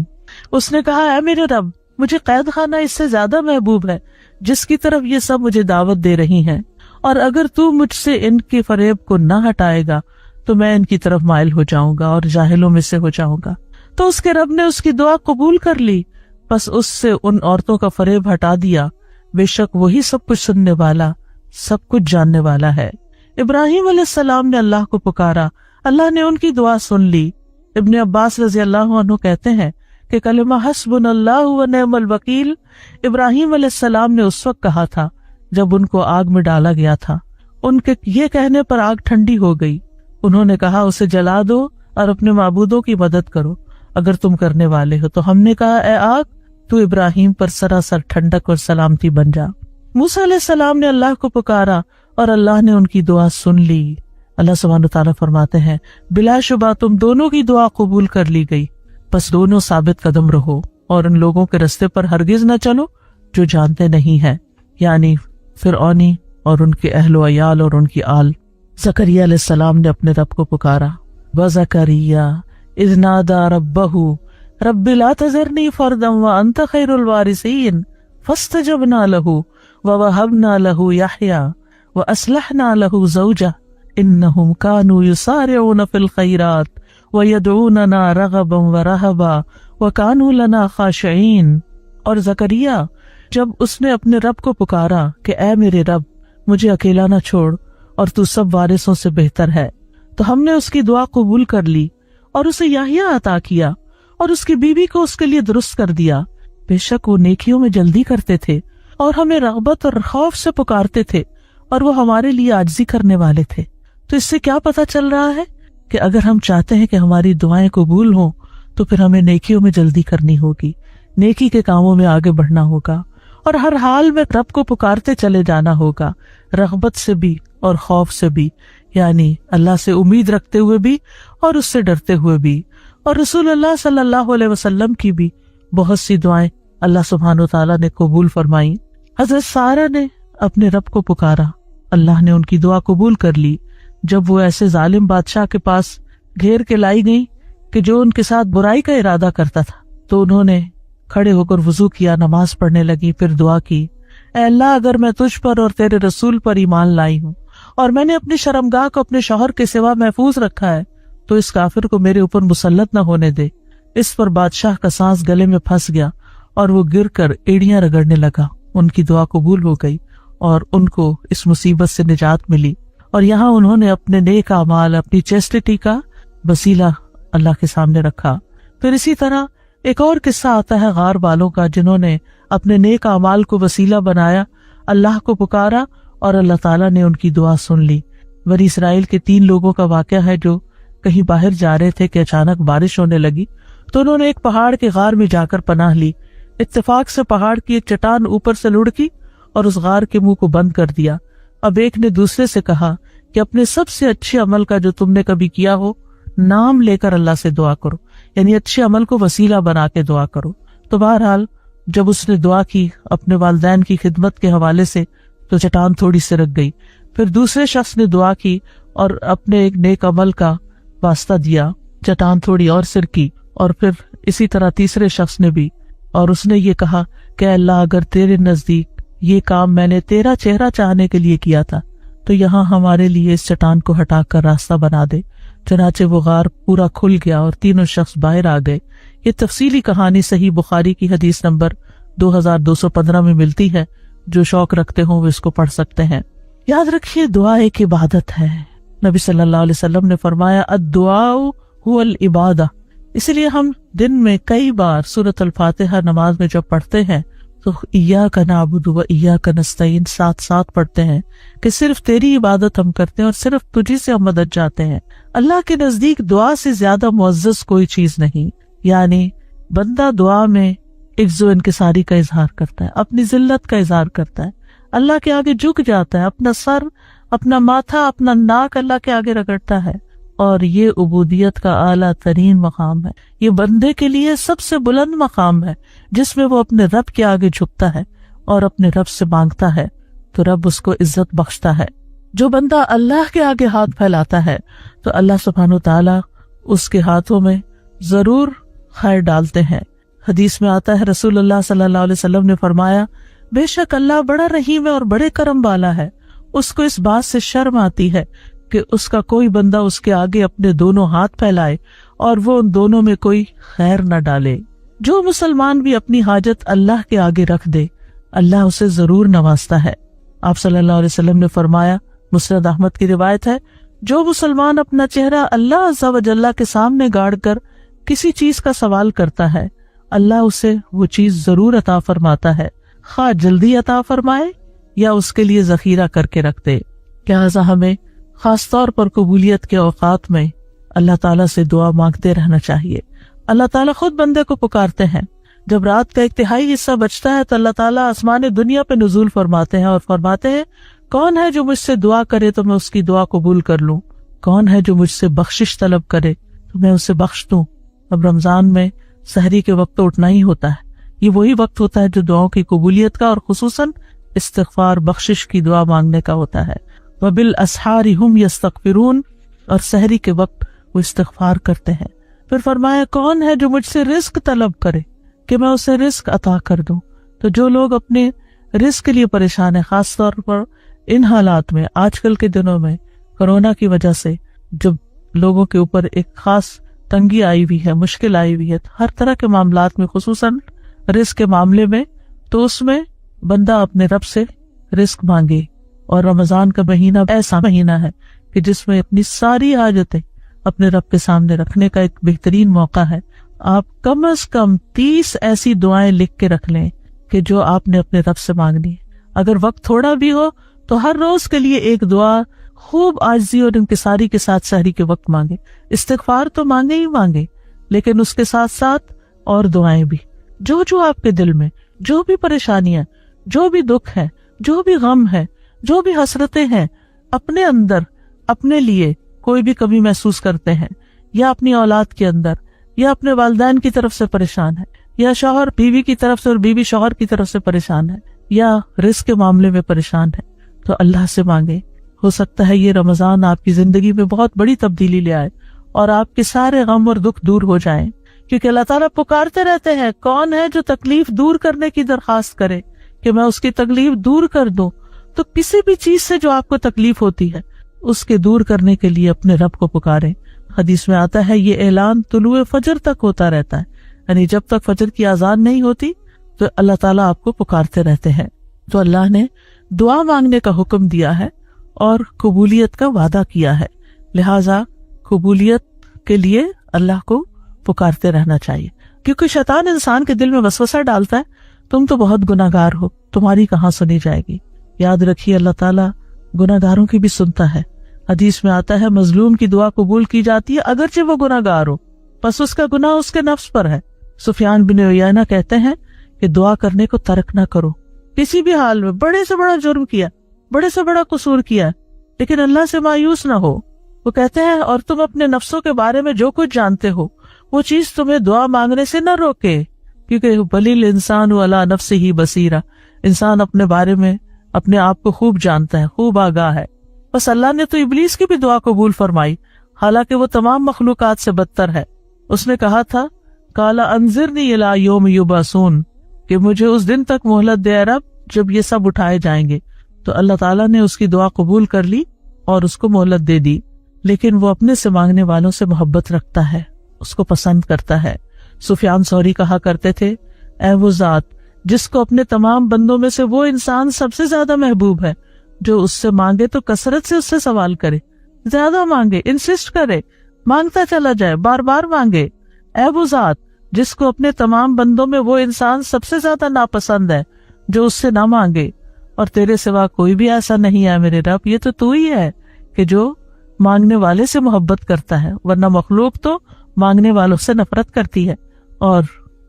اس نے کہا اے میرے رب، مجھے قید خانہ اس سے زیادہ محبوب ہے جس کی طرف یہ سب مجھے دعوت دے رہی ہیں، اور اگر تو مجھ سے ان کے فریب کو نہ ہٹائے گا تو میں ان کی طرف مائل ہو جاؤں گا اور جاہلوں میں سے ہو جاؤں گا. تو اس کے رب نے اس کی دعا قبول کر لی، بس اس سے ان عورتوں کا فریب ہٹا دیا. بے شک وہی سب کچھ سننے والا، سب کچھ جاننے والا ہے. ابراہیم علیہ السلام نے اللہ کو پکارا، اللہ نے ان کی دعا سن لی. ابن عباس رضی اللہ عنہ کہتے ہیں کہ کلمہ حسبنا اللہ و نعم الوکیل ابراہیم علیہ السلام نے اس وقت کہا تھا جب ان کو آگ میں ڈالا گیا تھا. ان کے یہ کہنے پر آگ ٹھنڈی ہو گئی. انہوں نے کہا اسے جلا دو اور اپنے معبودوں کی مدد کرو اگر تم کرنے والے ہو. تو ہم نے کہا اے آگ، تو ابراہیم پر سراسر ٹھنڈک اور سلامتی بن جا. موسیٰ علیہ السلام نے اللہ کو پکارا اور اللہ نے ان کی دعا سن لی. اللہ سبحانہ تعالیٰ فرماتے ہیں بلا شبہ تم دونوں کی دعا قبول کر لی گئی، بس دونوں ثابت قدم رہو اور ان لوگوں کے رستے پر ہرگز نہ چلو جو جانتے نہیں ہیں، یعنی فرعونی اور ان کے اہل و عیال اور ان کی آل. زکریا علیہ السلام نے اپنے رب کو پکارا. وَزَكَرِيَّا إِذْ نَادَى رَبَّهُ رَبِّ لَا تَذَرْنِي فَرْدًا وَأَنْتَ خَيْرُ الْوَارِثِينَ فَاسْتَجَبْنَا لَهُ وَوَهَبْنَا لَهُ يَحْيَىٰ وَأَصْلَحْنَا لَهُ زَوْجَهُ إِنَّهُمْ كَانُوا يُسَارِعُونَ فِي الْخَيْرَاتِ وَيَدْعُونَنَا رَغَبًا وَرَهَبًا وَكَانُوا لَنَا خَاشِعِينَ. اور زکریا جب اس نے اپنے رب کو پکارا کہ اے میرے رب مجھے اکیلا نہ چھوڑ اور تو سب وارثوں سے بہتر ہے، تو ہم نے اس کی دعا قبول کر لی اور اسے یحییٰ عطا کیا اور اس کی بیوی کو اس کے لیے درست کر دیا. بے شک وہ نیکیوں میں جلدی کرتے تھے اور ہمیں رغبت اور خوف سے پکارتے تھے اور وہ ہمارے لیے عاجزی کرنے والے تھے. تو اس سے کیا پتہ چل رہا ہے کہ اگر ہم چاہتے ہیں کہ ہماری دعائیں قبول ہوں تو پھر ہمیں نیکیوں میں جلدی کرنی ہوگی، نیکی کے کاموں میں آگے بڑھنا ہوگا اور ہر حال میں رب کو پکارتے چلے جانا ہوگا، رغبت سے بھی اور خوف سے بھی، یعنی اللہ سے امید رکھتے ہوئے بھی اور اس سے ڈرتے ہوئے بھی. اور رسول اللہ صلی اللہ علیہ وسلم کی بھی بہت سی دعائیں اللہ سبحانہ و تعالیٰ نے قبول فرمائیں. حضرت سارہ نے اپنے رب کو پکارا اللہ نے ان کی دعا قبول کر لی جب وہ ایسے ظالم بادشاہ کے پاس گھیر کے لائی گئی کہ جو ان کے ساتھ برائی کا ارادہ کرتا تھا، تو انہوں نے کھڑے ہو کر وضو کیا، نماز پڑھنے لگی، پھر دعا کی، اے اللہ اگر میں تجھ پر اور تیرے رسول پر ایمان لائی ہوں اور میں نے اپنی شرمگاہ کو اپنے شوہر کے سوا محفوظ رکھا ہے تو اس کافر کو میرے اوپر مسلط نہ ہونے دے۔ اس پر بادشاہ کا سانس گلے میں پھنس گیا اور وہ گر کر ایڑیاں رگڑنے لگا۔ ان کی دعا قبول ہو گئی اور ان کو اس مصیبت سے نجات ملی، اور یہاں انہوں نے اپنے نیک اعمال، اپنی چیسٹٹی کا وسیلہ اللہ کے سامنے رکھا۔ پھر اسی طرح ایک اور قصہ آتا ہے غار والوں کا، جنہوں نے اپنے نیک اعمال کو وسیلہ بنایا، اللہ کو پکارا اور اللہ تعالیٰ نے ان کی دعا سن لی۔ بنی اسرائیل کے 3 لوگوں کا واقعہ ہے جو کہیں باہر جا رہے تھے کہ اچانک بارش ہونے لگی تو انہوں نے ایک پہاڑ کے غار میں جا کر پناہ لی۔ اتفاق سے پہاڑ کی ایک چٹان اوپر سے لڑکی اور اس غار کے منہ کو بند کر دیا۔ اب ایک نے دوسرے سے کہا کہ اپنے سب سے اچھے عمل کا جو تم نے کبھی کیا ہو نام لے کر اللہ سے دعا کرو، یعنی اچھے عمل کو وسیلہ بنا کے دعا کرو۔ تو بہرحال جب اس نے دعا کی اپنے والدین کی خدمت کے حوالے سے تو چٹان تھوڑی سی رک گئی۔ پھر دوسرے شخص نے دعا کی اور اپنے ایک نیک عمل کا واسطہ دیا، چٹان تھوڑی اور سرکی، اور پھر اسی طرح تیسرے شخص نے بھی، اور اس نے یہ کہا کہ اللہ اگر تیرے نزدیک یہ کام میں نے تیرا چہرہ چاہنے کے لیے کیا تھا تو یہاں ہمارے لیے اس چٹان کو ہٹا کر راستہ بنا دے۔ چنانچہ وہ غار پورا کھل گیا اور تینوں شخص باہر آ گئے۔ یہ تفصیلی کہانی صحیح بخاری کی حدیث نمبر 2215 میں ملتی ہے، جو شوق رکھتے ہوں وہ اس کو پڑھ سکتے ہیں۔ یاد رکھیے دعا ایک عبادت ہے۔ نبی صلی اللہ علیہ وسلم نے فرمایا الدعاء هو العبادہ، اسی لیے ہم دن میں کئی بار سورۃ الفاتحہ نماز میں جب پڑھتے ہیں تو ایاک نعبد و ایاک نستعین ساتھ ساتھ پڑھتے ہیں کہ صرف تیری عبادت ہم کرتے ہیں اور صرف تجھی سے ہم مدد چاہتے ہیں۔ اللہ کے نزدیک دعا سے زیادہ معزز کوئی چیز نہیں، یعنی بندہ دعا میں عجز و انکساری کا اظہار کرتا ہے، اپنی ذلت کا اظہار کرتا ہے، اللہ کے آگے جھک جاتا ہے، اپنا سر، اپنا ماتھا، اپنا ناک اللہ کے آگے رگڑتا ہے، اور یہ عبودیت کا اعلیٰ ترین مقام ہے۔ یہ بندے کے لیے سب سے بلند مقام ہے جس میں وہ اپنے رب کے آگے جھکتا ہے اور اپنے رب سے مانگتا ہے تو رب اس کو عزت بخشتا ہے۔ جو بندہ اللہ کے آگے ہاتھ پھیلاتا ہے تو اللہ سبحانہ وتعالیٰ اس کے ہاتھوں میں ضرور خیر ڈالتے ہیں۔ حدیث میں آتا ہے رسول اللہ صلی اللہ علیہ وسلم نے فرمایا بے شک اللہ بڑا رحیم ہے اور بڑے کرم والا ہے، اس کو اس بات سے شرم آتی ہے کہ اس کا کوئی بندہ اس کے آگے اپنے دونوں ہاتھ پھیلائے اور وہ ان دونوں میں کوئی خیر نہ ڈالے۔ جو مسلمان بھی اپنی حاجت اللہ کے آگے رکھ دے اللہ اسے ضرور نوازتا ہے۔ آپ صلی اللہ علیہ وسلم نے فرمایا، مسند احمد کی روایت ہے، جو مسلمان اپنا چہرہ اللہ عز و جل کے سامنے گاڑ کر کسی چیز کا سوال کرتا ہے اللہ اسے وہ چیز ضرور عطا فرماتا ہے، خواہ جلدی عطا فرمائے یا اس کے لیے ذخیرہ کر کے رکھ دے۔ لہٰذا ہمیں خاص طور پر قبولیت کے اوقات میں اللہ تعالیٰ سے دعا مانگتے رہنا چاہیے۔ اللہ تعالیٰ خود بندے کو پکارتے ہیں۔ جب رات کا 1/3 حصہ بچتا ہے تو اللہ تعالیٰ آسمان دنیا پہ نزول فرماتے ہیں اور فرماتے ہیں کون ہے جو مجھ سے دعا کرے تو میں اس کی دعا قبول کر لوں، کون ہے جو مجھ سے بخشش طلب کرے تو میں اسے بخش دوں۔ اب رمضان میں سحری کے وقت تو اٹھنا ہی ہوتا ہے، یہ وہی وقت ہوتا ہے جو دعاؤں کی قبولیت کا اور خصوصاً استغفار بخشش کی دعا مانگنے کا ہوتا ہے۔ وَبِالْأَسْحَارِ هُمْ يَسْتَغْفِرُونَ، اور سحری کے وقت وہ استغفار کرتے ہیں۔ پھر فرمایا کون ہے جو مجھ سے رزق طلب کرے کہ میں اسے رزق عطا کر دوں۔ تو جو لوگ اپنے رزق کے لیے پریشان ہیں، خاص طور پر ان حالات میں، آج کل کے دنوں میں کورونا کی وجہ سے جب لوگوں کے اوپر ایک خاص تنگی آئی ہوئی ہے، مشکل آئی ہوئی ہے ہر طرح کے معاملات میں، خصوصاً رزق کے معاملے میں، تو اس میں بندہ اپنے رب سے رزق مانگے۔ اور رمضان کا مہینہ ایسا مہینہ ہے کہ جس میں اپنی ساری حاجتیں اپنے رب کے سامنے رکھنے کا ایک بہترین موقع ہے۔ آپ کم از کم 30 ایسی دعائیں لکھ کے رکھ لیں کہ جو آپ نے اپنے رب سے مانگنی ہے۔ اگر وقت تھوڑا بھی ہو تو ہر روز کے لیے ایک دعا خوب عاجزی اور انکساری کے ساتھ سحری کے وقت مانگے۔ استغفار تو مانگے ہی مانگے، لیکن اس کے ساتھ ساتھ اور دعائیں بھی، جو آپ کے دل میں جو بھی پریشانیاں، جو بھی دکھ ہے، جو بھی غم ہے، جو بھی حسرتیں ہیں، اپنے اندر اپنے لیے کوئی بھی کمی محسوس کرتے ہیں، یا اپنی اولاد کے اندر، یا اپنے والدین کی طرف سے پریشان ہے، یا شوہر بیوی کی طرف سے اور بیوی شوہر کی طرف سے پریشان ہے، یا رزق کے معاملے میں پریشان ہے، تو اللہ سے مانگے. ہو سکتا ہے یہ رمضان آپ کی زندگی میں بہت بڑی تبدیلی لے آئے اور آپ کے سارے غم اور دکھ دور ہو جائیں، کیونکہ اللہ تعالیٰ پکارتے رہتے ہیں کون ہے جو تکلیف دور کرنے کی درخواست کرے کہ میں اس کی تکلیف دور کر دوں. تو کسی بھی چیز سے جو آپ کو تکلیف ہوتی ہے اس کے دور کرنے کے لیے اپنے رب کو پکاریں. حدیث میں آتا ہے یہ اعلان طلوع فجر تک ہوتا رہتا ہے، یعنی جب تک فجر کی اذان نہیں ہوتی تو اللہ تعالیٰ آپ کو پکارتے رہتے ہیں. تو اللہ نے دعا مانگنے کا حکم دیا ہے اور قبولیت کا وعدہ کیا ہے، لہٰذا قبولیت کے لیے اللہ کو پکارتے رہنا چاہیے. کیونکہ شیطان انسان کے دل میں وسوسہ ڈالتا ہے تم تو بہت گناہگار ہو، تمہاری کہاں سنی جائے گی. یاد رکھیے اللہ تعالیٰ گناہگاروں کی بھی سنتا ہے. حدیث میں آتا ہے مظلوم کی دعا قبول کی جاتی ہے اگرچہ وہ گناہگار ہو، بس اس کا گناہ اس کے نفس پر ہے. سفیان بن عیینہ کہتے ہیں کہ دعا کرنے کو ترک نہ کرو. کسی بھی حال میں بڑے سے بڑا جرم کیا، بڑے سے بڑا قصور کیا، لیکن اللہ سے مایوس نہ ہو. وہ کہتے ہیں اور تم اپنے نفسوں کے بارے میں جو کچھ جانتے ہو وہ چیز تمہیں دعا مانگنے سے نہ روکے، کیونکہ بلیل انسان علی نفسہ بصیرہ، انسان اپنے بارے میں اپنے آپ کو خوب جانتا ہے، خوب آگاہ ہے. بس اللہ نے تو ابلیس کی بھی دعا قبول فرمائی، حالانکہ وہ تمام مخلوقات سے بدتر ہے. اس نے کہا تھا قال انظرنی الی یوم یبعثون، کہ مجھے اس دن تک مہلت دے اے رب جب یہ سب اٹھائے جائیں گے. تو اللہ تعالیٰ نے اس کی دعا قبول کر لی اور اس کو مہلت دے دی. لیکن وہ اپنے سے مانگنے والوں سے محبت رکھتا ہے، اس کو پسند کرتا ہے. سفیان ثوری کہا کرتے تھے اے وہ ذات جس کو اپنے تمام بندوں میں سے وہ انسان سب سے زیادہ محبوب ہے جو اس سے مانگے تو کثرت سے اس سے سوال کرے، زیادہ مانگے، انسسٹ کرے، مانگتا چلا جائے، بار بار مانگے. اے وہ ذات جس کو اپنے تمام بندوں میں وہ انسان سب سے زیادہ ناپسند ہے جو اس سے نہ مانگے، اور تیرے سوا کوئی بھی ایسا نہیں ہے میرے رب، یہ تو ہی ہے کہ جو مانگنے والے سے محبت کرتا ہے، ورنہ مخلوق تو مانگنے والوں سے نفرت کرتی ہے، اور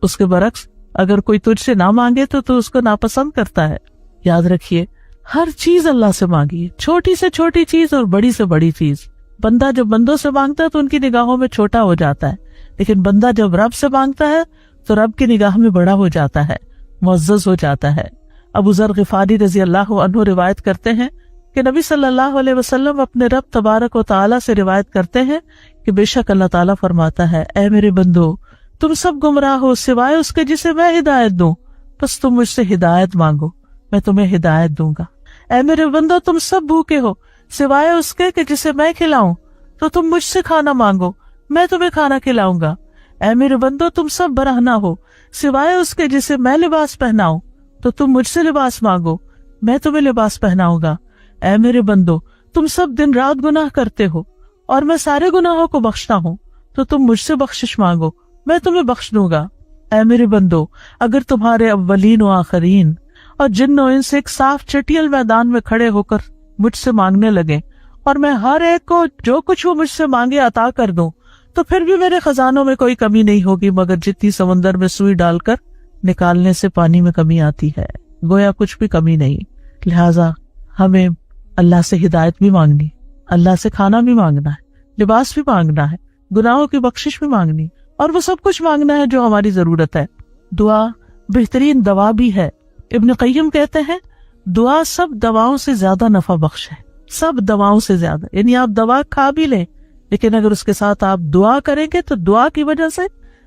اس کے برعکس اگر کوئی تجھ سے نہ مانگے تو اس کو ناپسند کرتا ہے. یاد رکھیے ہر چیز اللہ سے مانگیے، چھوٹی سے چھوٹی چیز اور بڑی سے بڑی چیز. بندہ جب بندوں سے مانگتا ہے تو ان کی نگاہوں میں چھوٹا ہو جاتا ہے، لیکن بندہ جب رب سے مانگتا ہے تو رب کی نگاہ میں بڑا ہو جاتا ہے، معزز ہو جاتا ہے. ابو ذر غفاری رضی اللہ عنہ روایت کرتے ہیں کہ نبی صلی اللہ علیہ وسلم اپنے رب تبارک و تعالیٰ سے روایت کرتے ہیں کہ بے شک اللہ تعالیٰ فرماتا ہے اے میرے بندو تم سب گمراہ ہو سوائے اس کے جسے میں ہدایت دوں، بس تم مجھ سے ہدایت مانگو میں تمہیں ہدایت دوں گا. اے میرے بندو تم سب بھوکے ہو سوائے اس کے کہ جسے میں کھلاؤں، تو تم مجھ سے کھانا مانگو میں تمہیں کھانا کھلاؤں گا. اے میرے بندو تم سب برہنہ ہو سوائے اس کے جسے میں لباس پہناؤں، تو تم مجھ سے لباس مانگو میں تمہیں لباس پہناؤں گا. اے میرے بندو تم سب دن رات گناہ کرتے ہو اور میں سارے گناہوں کو بخشتا ہوں، تو تم مجھ سے بخشش مانگو میں تمہیں بخش دوں گا. اے میرے بندو اگر تمہارے اولین و آخرین اور جن و انس ایک صاف چٹیل میدان میں کھڑے ہو کر مجھ سے مانگنے لگے اور میں ہر ایک کو جو کچھ وہ مجھ سے مانگے عطا کر دوں، تو پھر بھی میرے خزانوں میں کوئی کمی نہیں ہوگی مگر جتنی سمندر میں سوئی ڈال کر نکالنے سے پانی میں کمی آتی ہے، گویا کچھ بھی کمی نہیں. لہٰذا ہمیں اللہ سے ہدایت بھی مانگنی، اللہ سے کھانا بھی مانگنا ہے، لباس بھی مانگنا ہے، گناہوں کی بخشش بھی مانگنی، اور وہ سب کچھ مانگنا ہے جو ہماری ضرورت ہے. دعا بہترین دوا بھی ہے. ابن قیم کہتے ہیں دعا سب دواؤں سے زیادہ نفع بخش ہے، سب دواؤں سے زیادہ. یعنی آپ دوا کھا بھی لیں لیکن اگر اس کے ساتھ آپ دعا کریں گے تو دعا کی وجہ سے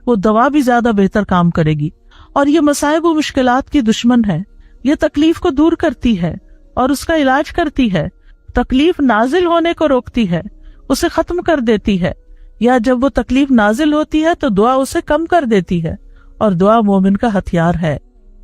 وہ دوا بھی زیادہ بہتر کام کرے گی. اور یہ مصائب و مشکلات کی دشمن ہے، یہ تکلیف کو دور کرتی ہے اور اس کا علاج کرتی ہے، تکلیف نازل ہونے کو روکتی ہے، اسے ختم کر دیتی ہے، یا جب وہ تکلیف نازل ہوتی ہے تو دعا اسے کم کر دیتی ہے، اور دعا مومن کا ہتھیار ہے.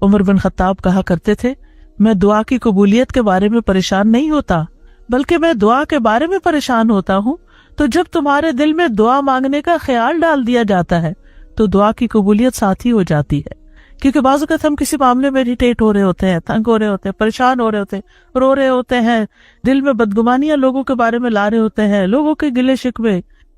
عمر بن خطاب کہا کرتے تھے میں دعا کی قبولیت کے بارے میں پریشان نہیں ہوتا بلکہ میں دعا کے بارے میں پریشان ہوتا ہوں. تو جب تمہارے دل میں دعا مانگنے کا خیال ڈال دیا جاتا ہے تو دعا کی قبولیت ساتھ ہی ہو جاتی ہے. کیونکہ بعض اوقات ہم کسی معاملے میں اریٹیٹ ہو رہے ہوتے ہیں، تنگ ہو رہے ہوتے ہیں، پریشان ہو رہے ہوتے ہیں، رو رہے ہوتے ہیں، دل میں بدگمانیاں لوگوں کے بارے میں لا رہے ہوتے ہیں، لوگوں کے گلے شکوے.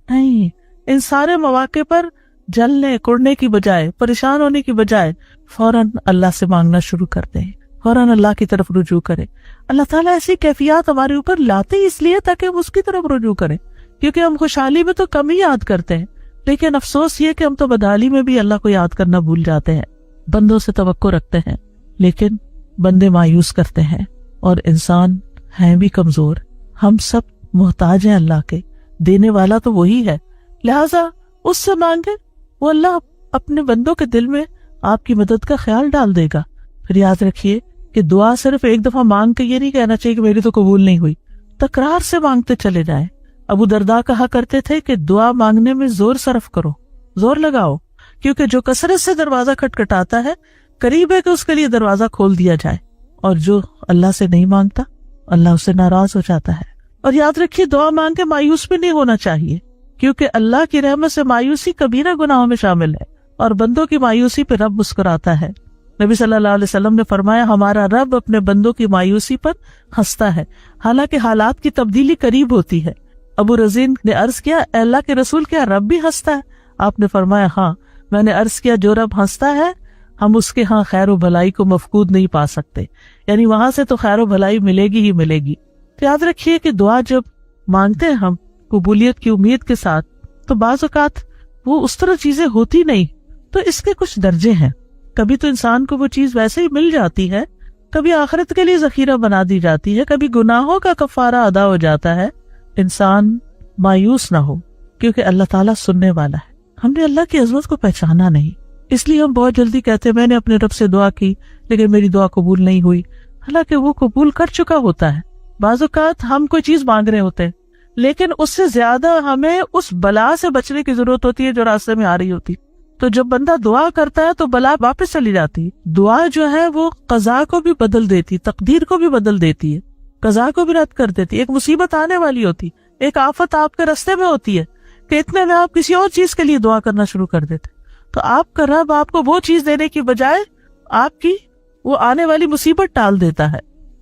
نہیں، ان سارے مواقع پر جلنے کڑنے کی بجائے، پریشان ہونے کی بجائے فوراً اللہ سے مانگنا شروع کر دیں، فوراً اللہ کی طرف رجوع کریں. اللہ تعالیٰ ایسی کیفیات ہمارے اوپر لاتے اس لیے تاکہ ہم اس کی طرف رجوع کریں. کیونکہ ہم خوشحالی میں تو کم ہی یاد کرتے ہیں، لیکن افسوس یہ کہ ہم تو بدحالی میں بھی اللہ کو یاد کرنا بھول جاتے ہیں. بندوں سے توقع رکھتے ہیں لیکن بندے مایوس کرتے ہیں، اور انسان ہیں بھی کمزور، ہم سب محتاج ہیں اللہ کے، دینے والا تو وہی ہے، لہٰذا اس سے مانگے، وہ اللہ اپنے بندوں کے دل میں آپ کی مدد کا خیال ڈال دے گا۔ پھر یاد رکھیے کہ دعا صرف ایک دفعہ مانگ کے یہ نہیں کہنا چاہیے کہ میری تو قبول نہیں ہوئی، تکرار سے مانگتے چلے جائیں۔ ابو درداء کہا کرتے تھے کہ دعا مانگنے میں زور صرف کرو، زور لگاؤ، کیونکہ جو کثرت سے دروازہ کھٹکھٹاتا ہے قریب ہے کہ اس کے لیے دروازہ کھول دیا جائے، اور جو اللہ سے نہیں مانگتا اللہ اس سے ناراض ہو جاتا ہے۔ اور یاد رکھیے دعا مانگ کے مایوس بھی نہیں ہونا چاہیے، کیونکہ اللہ کی رحمت سے مایوسی کبیرہ گناہوں میں شامل ہے، اور بندوں کی مایوسی پہ رب مسکراتا ہے۔ نبی صلی اللہ علیہ وسلم نے فرمایا ہمارا رب اپنے بندوں کی مایوسی پر ہنستا ہے، حالانکہ حالات کی تبدیلی قریب ہوتی ہے۔ ابو رزین نے عرض کیا اے اللہ کے رسول کیا رب بھی ہنستا ہے؟ آپ نے فرمایا ہاں۔ میں نے عرض کیا جو رب ہنستا ہے ہم اس کے ہاں خیر و بھلائی کو مفقود نہیں پا سکتے، یعنی وہاں سے تو خیر و بھلائی ملے گی ہی ملے گی۔ تو یاد رکھیے کہ دعا جب مانگتے ہیں ہم قبولیت کی امید کے ساتھ، تو بعض اوقات وہ اس طرح چیزیں ہوتی نہیں، تو اس کے کچھ درجے ہیں۔ کبھی تو انسان کو وہ چیز ویسے ہی مل جاتی ہے، کبھی آخرت کے لیے ذخیرہ بنا دی جاتی ہے، کبھی گناہوں کا کفارہ ادا ہو جاتا ہے۔ انسان مایوس نہ ہو، کیونکہ اللہ تعالیٰ سننے والا ہے۔ ہم نے اللہ کی عظمت کو پہچانا نہیں، اس لیے ہم بہت جلدی کہتے ہیں میں نے اپنے رب سے دعا کی لیکن میری دعا قبول نہیں ہوئی، حالانکہ وہ قبول کر چکا ہوتا ہے۔ بعض اوقات ہم کوئی چیز مانگ رہے ہوتے ہیں لیکن اس سے زیادہ ہمیں اس بلا سے بچنے کی ضرورت ہوتی ہے جو راستے میں آ رہی ہوتی، تو جب بندہ دعا کرتا ہے تو بلا واپس چلی جاتی ہے۔ دعا جو ہے وہ قضا کو بھی بدل دیتی، تقدیر کو بھی بدل دیتی ہے، قضا کو بھی رد کر دیتی ہے۔ ایک مصیبت آنے والی ہوتی، ایک آفت آپ کے راستے میں ہوتی ہے کہ اتنے میں آپ کسی اور چیز کے لیے دعا کرنا شروع کر دیتے، تو آپ کا رب آپ کو وہ چیز دینے کی بجائے آپ کی وہ آنے والی مصیبت ٹال دیتا ہے۔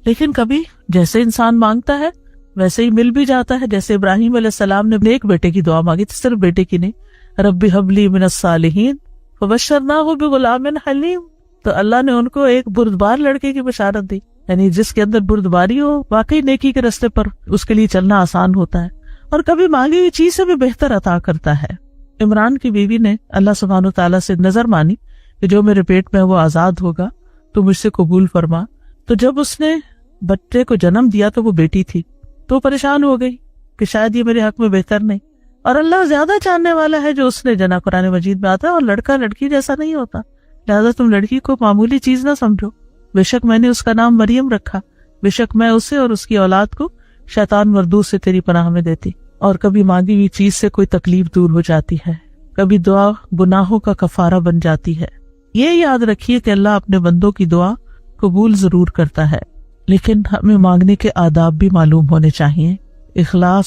لیکن کبھی جیسے انسان مانگتا ہے ویسے ہی مل بھی جاتا ہے۔ جیسے ابراہیم علیہ السلام نے ایک بیٹے کی دعا مانگی تھی، صرف بیٹے کی نہیں، رب ہب لی من الصالحین فبشرناہ بغلام حلیم، تو اللہ نے ان کو ایک بردبار لڑکے کی بشارت دی، یعنی جس کے اندر بردباری ہو، واقعی نیکی کے راستے پر اس کے لیے چلنا آسان ہوتا ہے، اور کبھی مانگی ہوئی چیز سے بھی بہتر عطا کرتا ہے۔ عمران کی بیوی نے اللہ سبحانہ وتعالیٰ سے نظر مانی کہ جو میرے پیٹ میں وہ آزاد ہوگا تو مجھ سے قبول فرما، تو جب اس نے بچے کو جنم دیا تو وہ بیٹی تھی، تو پریشان ہو گئی کہ شاید یہ میرے حق میں بہتر نہیں، اور اللہ زیادہ جاننے والا ہے جو اس نے جنا، قرآن مجید میں آتا ہے، اور لڑکا لڑکی جیسا نہیں ہوتا، لہذا تم لڑکی کو معمولی چیز نہ سمجھو، بے شک میں نے اس کا نام مریم رکھا، بے شک میں اسے اور اس کی اولاد کو شیطان مردود سے تیری پناہ میں دیتی۔ اور کبھی مانگی ہوئی چیز سے کوئی تکلیف دور ہو جاتی ہے، کبھی دعا گناہوں کا کفارہ بن جاتی ہے۔ یہ یاد رکھیے کہ اللہ اپنے بندوں کی دعا قبول ضرور کرتا ہے، لیکن ہمیں مانگنے کے آداب بھی معلوم ہونے چاہیے۔ اخلاص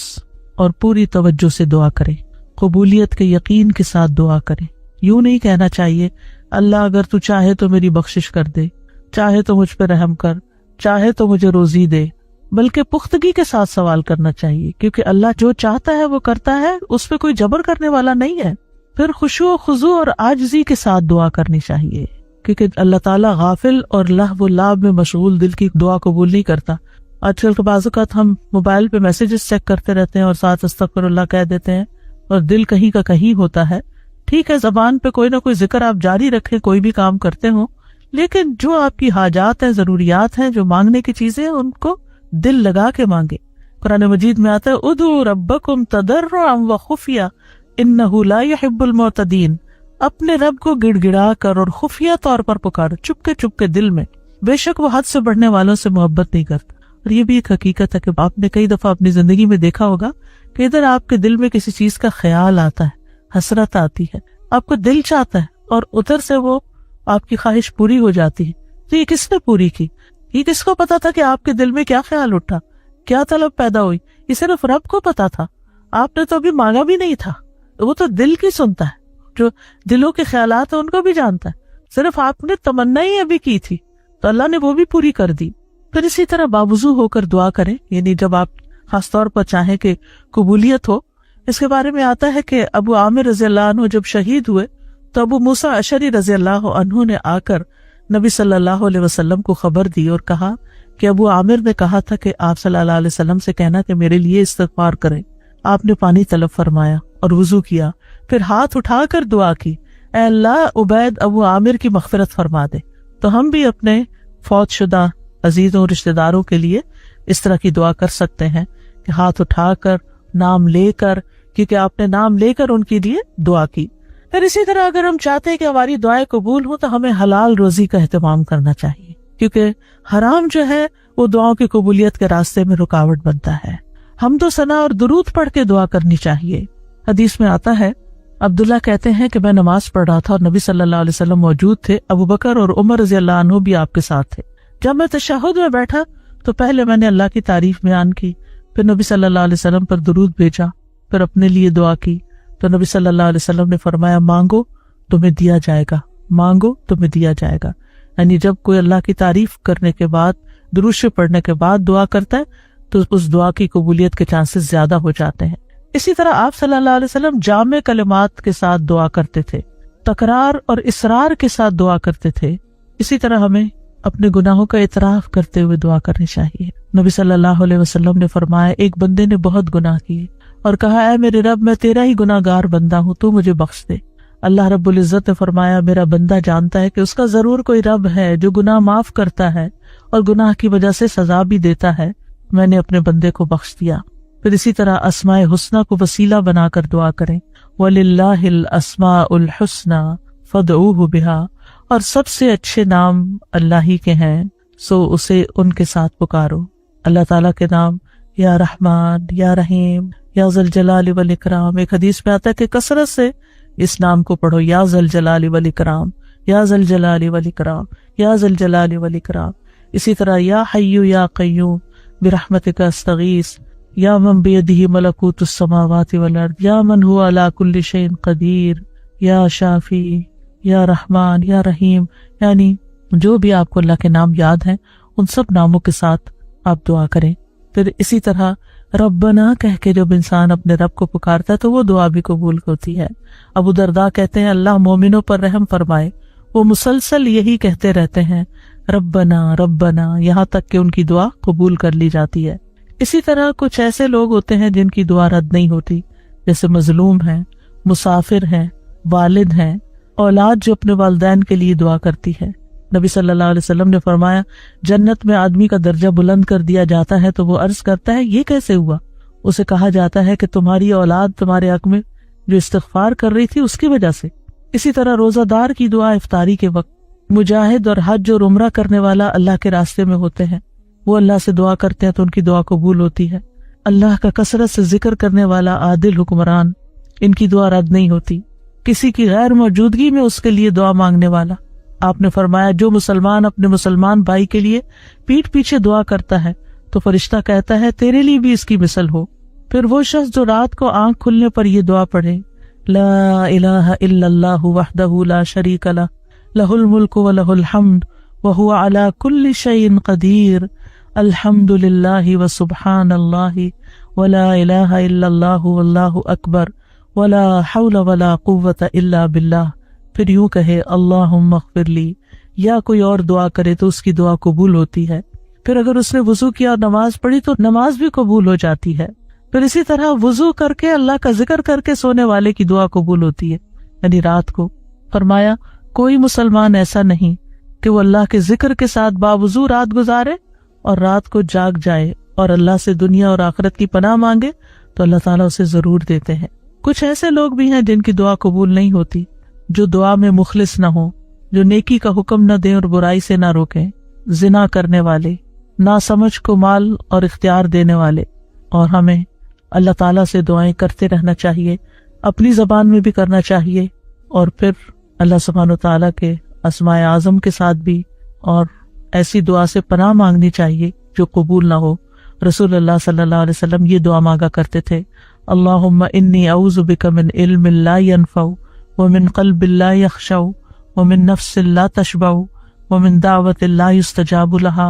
اور پوری توجہ سے دعا کریں، قبولیت کے یقین کے ساتھ دعا کریں۔ یوں نہیں کہنا چاہیے اللہ اگر تو چاہے تو میری بخشش کر دے، چاہے تو مجھ پہ رحم کر، چاہے تو مجھے روزی دے، بلکہ پختگی کے ساتھ سوال کرنا چاہیے، کیونکہ اللہ جو چاہتا ہے وہ کرتا ہے، اس پہ کوئی جبر کرنے والا نہیں ہے۔ پھر خشوع و خضوع اور عاجزی کے ساتھ دعا کرنی چاہیے، کیونکہ اللہ تعالیٰ غافل اور لہو و لعب میں مشغول دل کی دعا قبول نہیں کرتا۔ آج کل کے بعض اوقات ہم موبائل پہ میسیجز چیک کرتے رہتے ہیں اور ساتھ استغفر اللہ کہہ دیتے ہیں، اور دل کہیں کا کہیں ہوتا ہے۔ ٹھیک ہے زبان پہ کوئی نہ کوئی ذکر آپ جاری رکھیں، کوئی بھی کام کرتے ہوں، لیکن جو آپ کی حاجات ہیں، ضروریات ہیں، جو مانگنے کی چیزیں، ان کو دل لگا کے مانگے۔ قرآن مجید میں آتا ہے ادعوا ربکم تضرعا وخفیہ انہ لا یحب المعتدین، اپنے رب کو گڑ گڑا کر اور خفیہ طور پر پکارو، چپ کے دل میں، بے شک وہ حد سے بڑھنے والوں سے محبت نہیں کرتا۔ اور یہ بھی ایک حقیقت ہے کہ آپ نے کئی دفعہ اپنی زندگی میں دیکھا ہوگا کہ ادھر آپ کے دل میں کسی چیز کا خیال آتا ہے، حسرت آتی ہے، آپ کو دل چاہتا ہے، اور ادھر سے وہ آپ کی خواہش پوری ہو جاتی ہے، تو یہ کس نے پوری کی؟ یہ کس کو پتا تھا کہ آپ کے دل میں کیا خیال اٹھا، کیا طلب پیدا ہوئی؟ یہ صرف رب کو پتا تھا، آپ نے تو ابھی مانگا بھی نہیں تھا، وہ تو دل کی سنتا ہے، جو دلوں کے خیالات ہیں ان کو بھی جانتا ہے، صرف آپ نے تمنا ہی ابھی کی تھی تو اللہ نے وہ بھی پوری کر دی۔ پھر اسی طرح باوضو ہو کر دعا کریں، یعنی جب آپ خاص طور پر چاہیں کہ قبولیت ہو۔ اس کے بارے میں آتا ہے کہ ابو عامر رضی اللہ عنہ جب شہید ہوئے تو ابو موسیٰ اشعری رضی اللہ عنہ نے آ کر نبی صلی اللہ علیہ وسلم کو خبر دی اور کہا کہ ابو عامر نے کہا تھا کہ آپ صلی اللہ علیہ وسلم سے کہنا کہ میرے لیے استغفار کریں۔ آپ نے پانی طلب فرمایا اور وضو کیا، پھر ہاتھ اٹھا کر دعا کی، اے اللہ عبید ابو عامر کی مغفرت فرما دے۔ تو ہم بھی اپنے فوت شدہ عزیزوں اور رشتہ داروں کے لیے اس طرح کی دعا کر سکتے ہیں کہ ہاتھ اٹھا کر، نام لے کر، کیونکہ آپ نے نام لے کر ان کے لیے دعا کی۔ پھر اسی طرح اگر ہم چاہتے ہیں کہ ہماری دعائیں قبول ہوں تو ہمیں حلال روزی کا اہتمام کرنا چاہیے، کیونکہ حرام جو ہے وہ دعاؤں کی قبولیت کے راستے میں رکاوٹ بنتا ہے۔ حمد و ثنا اور درود پڑھ کے دعا کرنی چاہیے۔ حدیث میں آتا ہے، عبداللہ کہتے ہیں کہ میں نماز پڑھ رہا تھا اور نبی صلی اللہ علیہ وسلم موجود تھے، ابو بکر اور عمر رضی اللہ عنہ بھی آپ کے ساتھ تھے۔ جب میں تشہد میں بیٹھا تو پہلے میں نے اللہ کی تعریف بیان کی، پھر نبی صلی اللہ علیہ وسلم پر درود بھیجا، پھر اپنے لیے دعا کی تو نبی صلی اللہ علیہ وسلم نے فرمایا، مانگو تمہیں دیا جائے گا، مانگو تمہیں دیا جائے گا۔ یعنی جب کوئی اللہ کی تعریف کرنے کے بعد، درود شریف پڑھنے کے بعد دعا کرتا ہے تو اس دعا کی قبولیت کے چانسز زیادہ ہو جاتے ہیں۔ اسی طرح آپ صلی اللہ علیہ وسلم جامع کلمات کے ساتھ دعا کرتے تھے، تکرار اور اصرار کے ساتھ دعا کرتے تھے۔ اسی طرح ہمیں اپنے گناہوں کا اعتراف کرتے ہوئے دعا کرنی چاہیے۔ نبی صلی اللہ علیہ وسلم نے فرمایا، ایک بندے نے بہت گناہ کیے اور کہا، اے میرے رب، میں تیرا ہی گناہ گار بندہ ہوں، تو مجھے بخش دے۔ اللہ رب العزت نے فرمایا، میرا بندہ جانتا ہے کہ اس کا ضرور کوئی رب ہے جو گناہ معاف کرتا ہے اور گناہ کی وجہ سے سزا بھی دیتا ہے، میں نے اپنے بندے کو بخش دیا۔ پھر اسی طرح اسماء حسنہ کو وسیلہ بنا کر دعا کریں، وَلِلَّهِ الْأَسْمَاءُ الْحُسْنَى فَادْعُوهُ بِهَا، اور سب سے اچھے نام اللہ ہی کے ہیں، سو اسے ان کے ساتھ پکارو۔ اللہ تعالیٰ کے نام، یا رحمان، یا رحیم، یا ذی الجلال والاکرام، ایک حدیث میں آتا ہے کہ کثرت سے اس نام کو پڑھو، یا ذی الجلال والاکرام، یا ذی الجلال والاکرام، یا ذی الجلال والاکرام۔ اسی طرح یا حی یا قیوم برحمتک استغیث، یا من بیدہ ملکوت السماوات والارض، یا من هو علی کل شیء قدیر، یا شافی، یا رحمان، یا رحیم۔ یعنی جو بھی آپ کو اللہ کے نام یاد ہیں ان سب ناموں کے ساتھ آپ دعا کریں۔ پھر اسی طرح ربنا کہہ کے جب انسان اپنے رب کو پکارتا ہے تو وہ دعا بھی قبول ہوتی ہے۔ ابو درداء کہتے ہیں، اللہ مومنوں پر رحم فرمائے، وہ مسلسل یہی کہتے رہتے ہیں، ربنا ربنا، یہاں تک کہ ان کی دعا قبول کر لی جاتی ہے۔ اسی طرح کچھ ایسے لوگ ہوتے ہیں جن کی دعا رد نہیں ہوتی، جیسے مظلوم ہیں، مسافر ہیں، والد ہیں، اولاد جو اپنے والدین کے لیے دعا کرتی ہے۔ نبی صلی اللہ علیہ وسلم نے فرمایا، جنت میں آدمی کا درجہ بلند کر دیا جاتا ہے تو وہ عرض کرتا ہے، یہ کیسے ہوا؟ اسے کہا جاتا ہے کہ تمہاری اولاد تمہارے حق میں جو استغفار کر رہی تھی اس کی وجہ سے۔ اسی طرح روزہ دار کی دعا افطاری کے وقت، مجاہد اور حج اور عمرہ کرنے والا اللہ کے راستے میں ہوتے ہیں، وہ اللہ سے دعا کرتے ہیں تو ان کی دعا قبول ہوتی ہے۔ اللہ کا کثرت سے ذکر کرنے والا عادل حکمران، ان کی دعا رد نہیں ہوتی۔ کسی کی غیر موجودگی میں اس کے لیے دعا مانگنے والا، آپ نے فرمایا، جو مسلمان اپنے مسلمان بھائی کے لیے پیٹھ پیچھے دعا کرتا ہے تو فرشتہ کہتا ہے تیرے لیے بھی اس کی مثل ہو۔ پھر وہ شخص جو رات کو آنکھ کھلنے پر یہ دعا پڑھے، لا الہ الا اللہ وحدہ لا شریک لہ، لہ الملک و لہ الحمد وہو علی کل شیء قدیر، الحمد للہ وسبحان اللہ ولا الہ الا اللہ واللہ اکبر ولا حول ولا قوۃ الا باللہ۔ پھر یوں کہے، اللہم اغفر لی، یا کوئی اور دعا کرے تو اس کی دعا قبول ہوتی ہے۔ پھر اگر اس نے وضو کیا اور نماز پڑھی تو نماز بھی قبول ہو جاتی ہے۔ پھر اسی طرح وضو کر کے اللہ کا ذکر کر کے سونے والے کی دعا قبول ہوتی ہے، یعنی رات کو۔ فرمایا، کوئی مسلمان ایسا نہیں کہ وہ اللہ کے ذکر کے ساتھ باوضو رات گزارے اور رات کو جاگ جائے اور اللہ سے دنیا اور آخرت کی پناہ مانگے تو اللہ تعالیٰ اسے ضرور دیتے ہیں۔ کچھ ایسے لوگ بھی ہیں جن کی دعا قبول نہیں ہوتی، جو دعا میں مخلص نہ ہوں، جو نیکی کا حکم نہ دیں اور برائی سے نہ روکیں، زنا کرنے والے، ناسمجھ کو مال اور اختیار دینے والے۔ اور ہمیں اللہ تعالیٰ سے دعائیں کرتے رہنا چاہیے، اپنی زبان میں بھی کرنا چاہیے، اور پھر اللہ سبحانہ و تعالیٰ کے اسماء اعظم کے ساتھ بھی، اور ایسی دعا سے پناہ مانگنی چاہیے جو قبول نہ ہو۔ رسول اللہ صلی اللہ علیہ وسلم یہ دعا مانگا کرتے تھے، اللہم انی اعوذ بک من علم لا ینفع ومن قلب لا یخشع ومن نفس لا تشبع ومن دعوت لا یستجاب لہا۔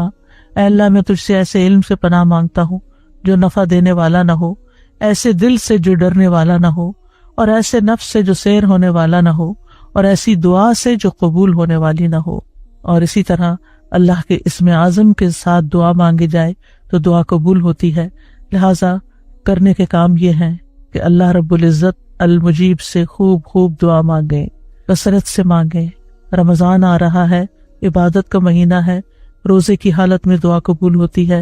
اے اللہ، میں تجھ سے ایسے علم سے پناہ مانگتا ہوں جو نفع دینے والا نہ ہو، ایسے دل سے جو ڈرنے والا نہ ہو، اور ایسے نفس سے جو سیر ہونے والا نہ ہو، اور ایسی دعا سے جو قبول ہونے والی نہ ہو۔ اور اسی طرح اللہ کے اسم اعظم کے ساتھ دعا مانگی جائے تو دعا قبول ہوتی ہے۔ لہٰذا کرنے کے کام یہ ہیں کہ اللہ رب العزت المجیب سے خوب دعا مانگیں، کثرت سے مانگیں۔ رمضان آ رہا ہے، عبادت کا مہینہ ہے، روزے کی حالت میں دعا قبول ہوتی ہے،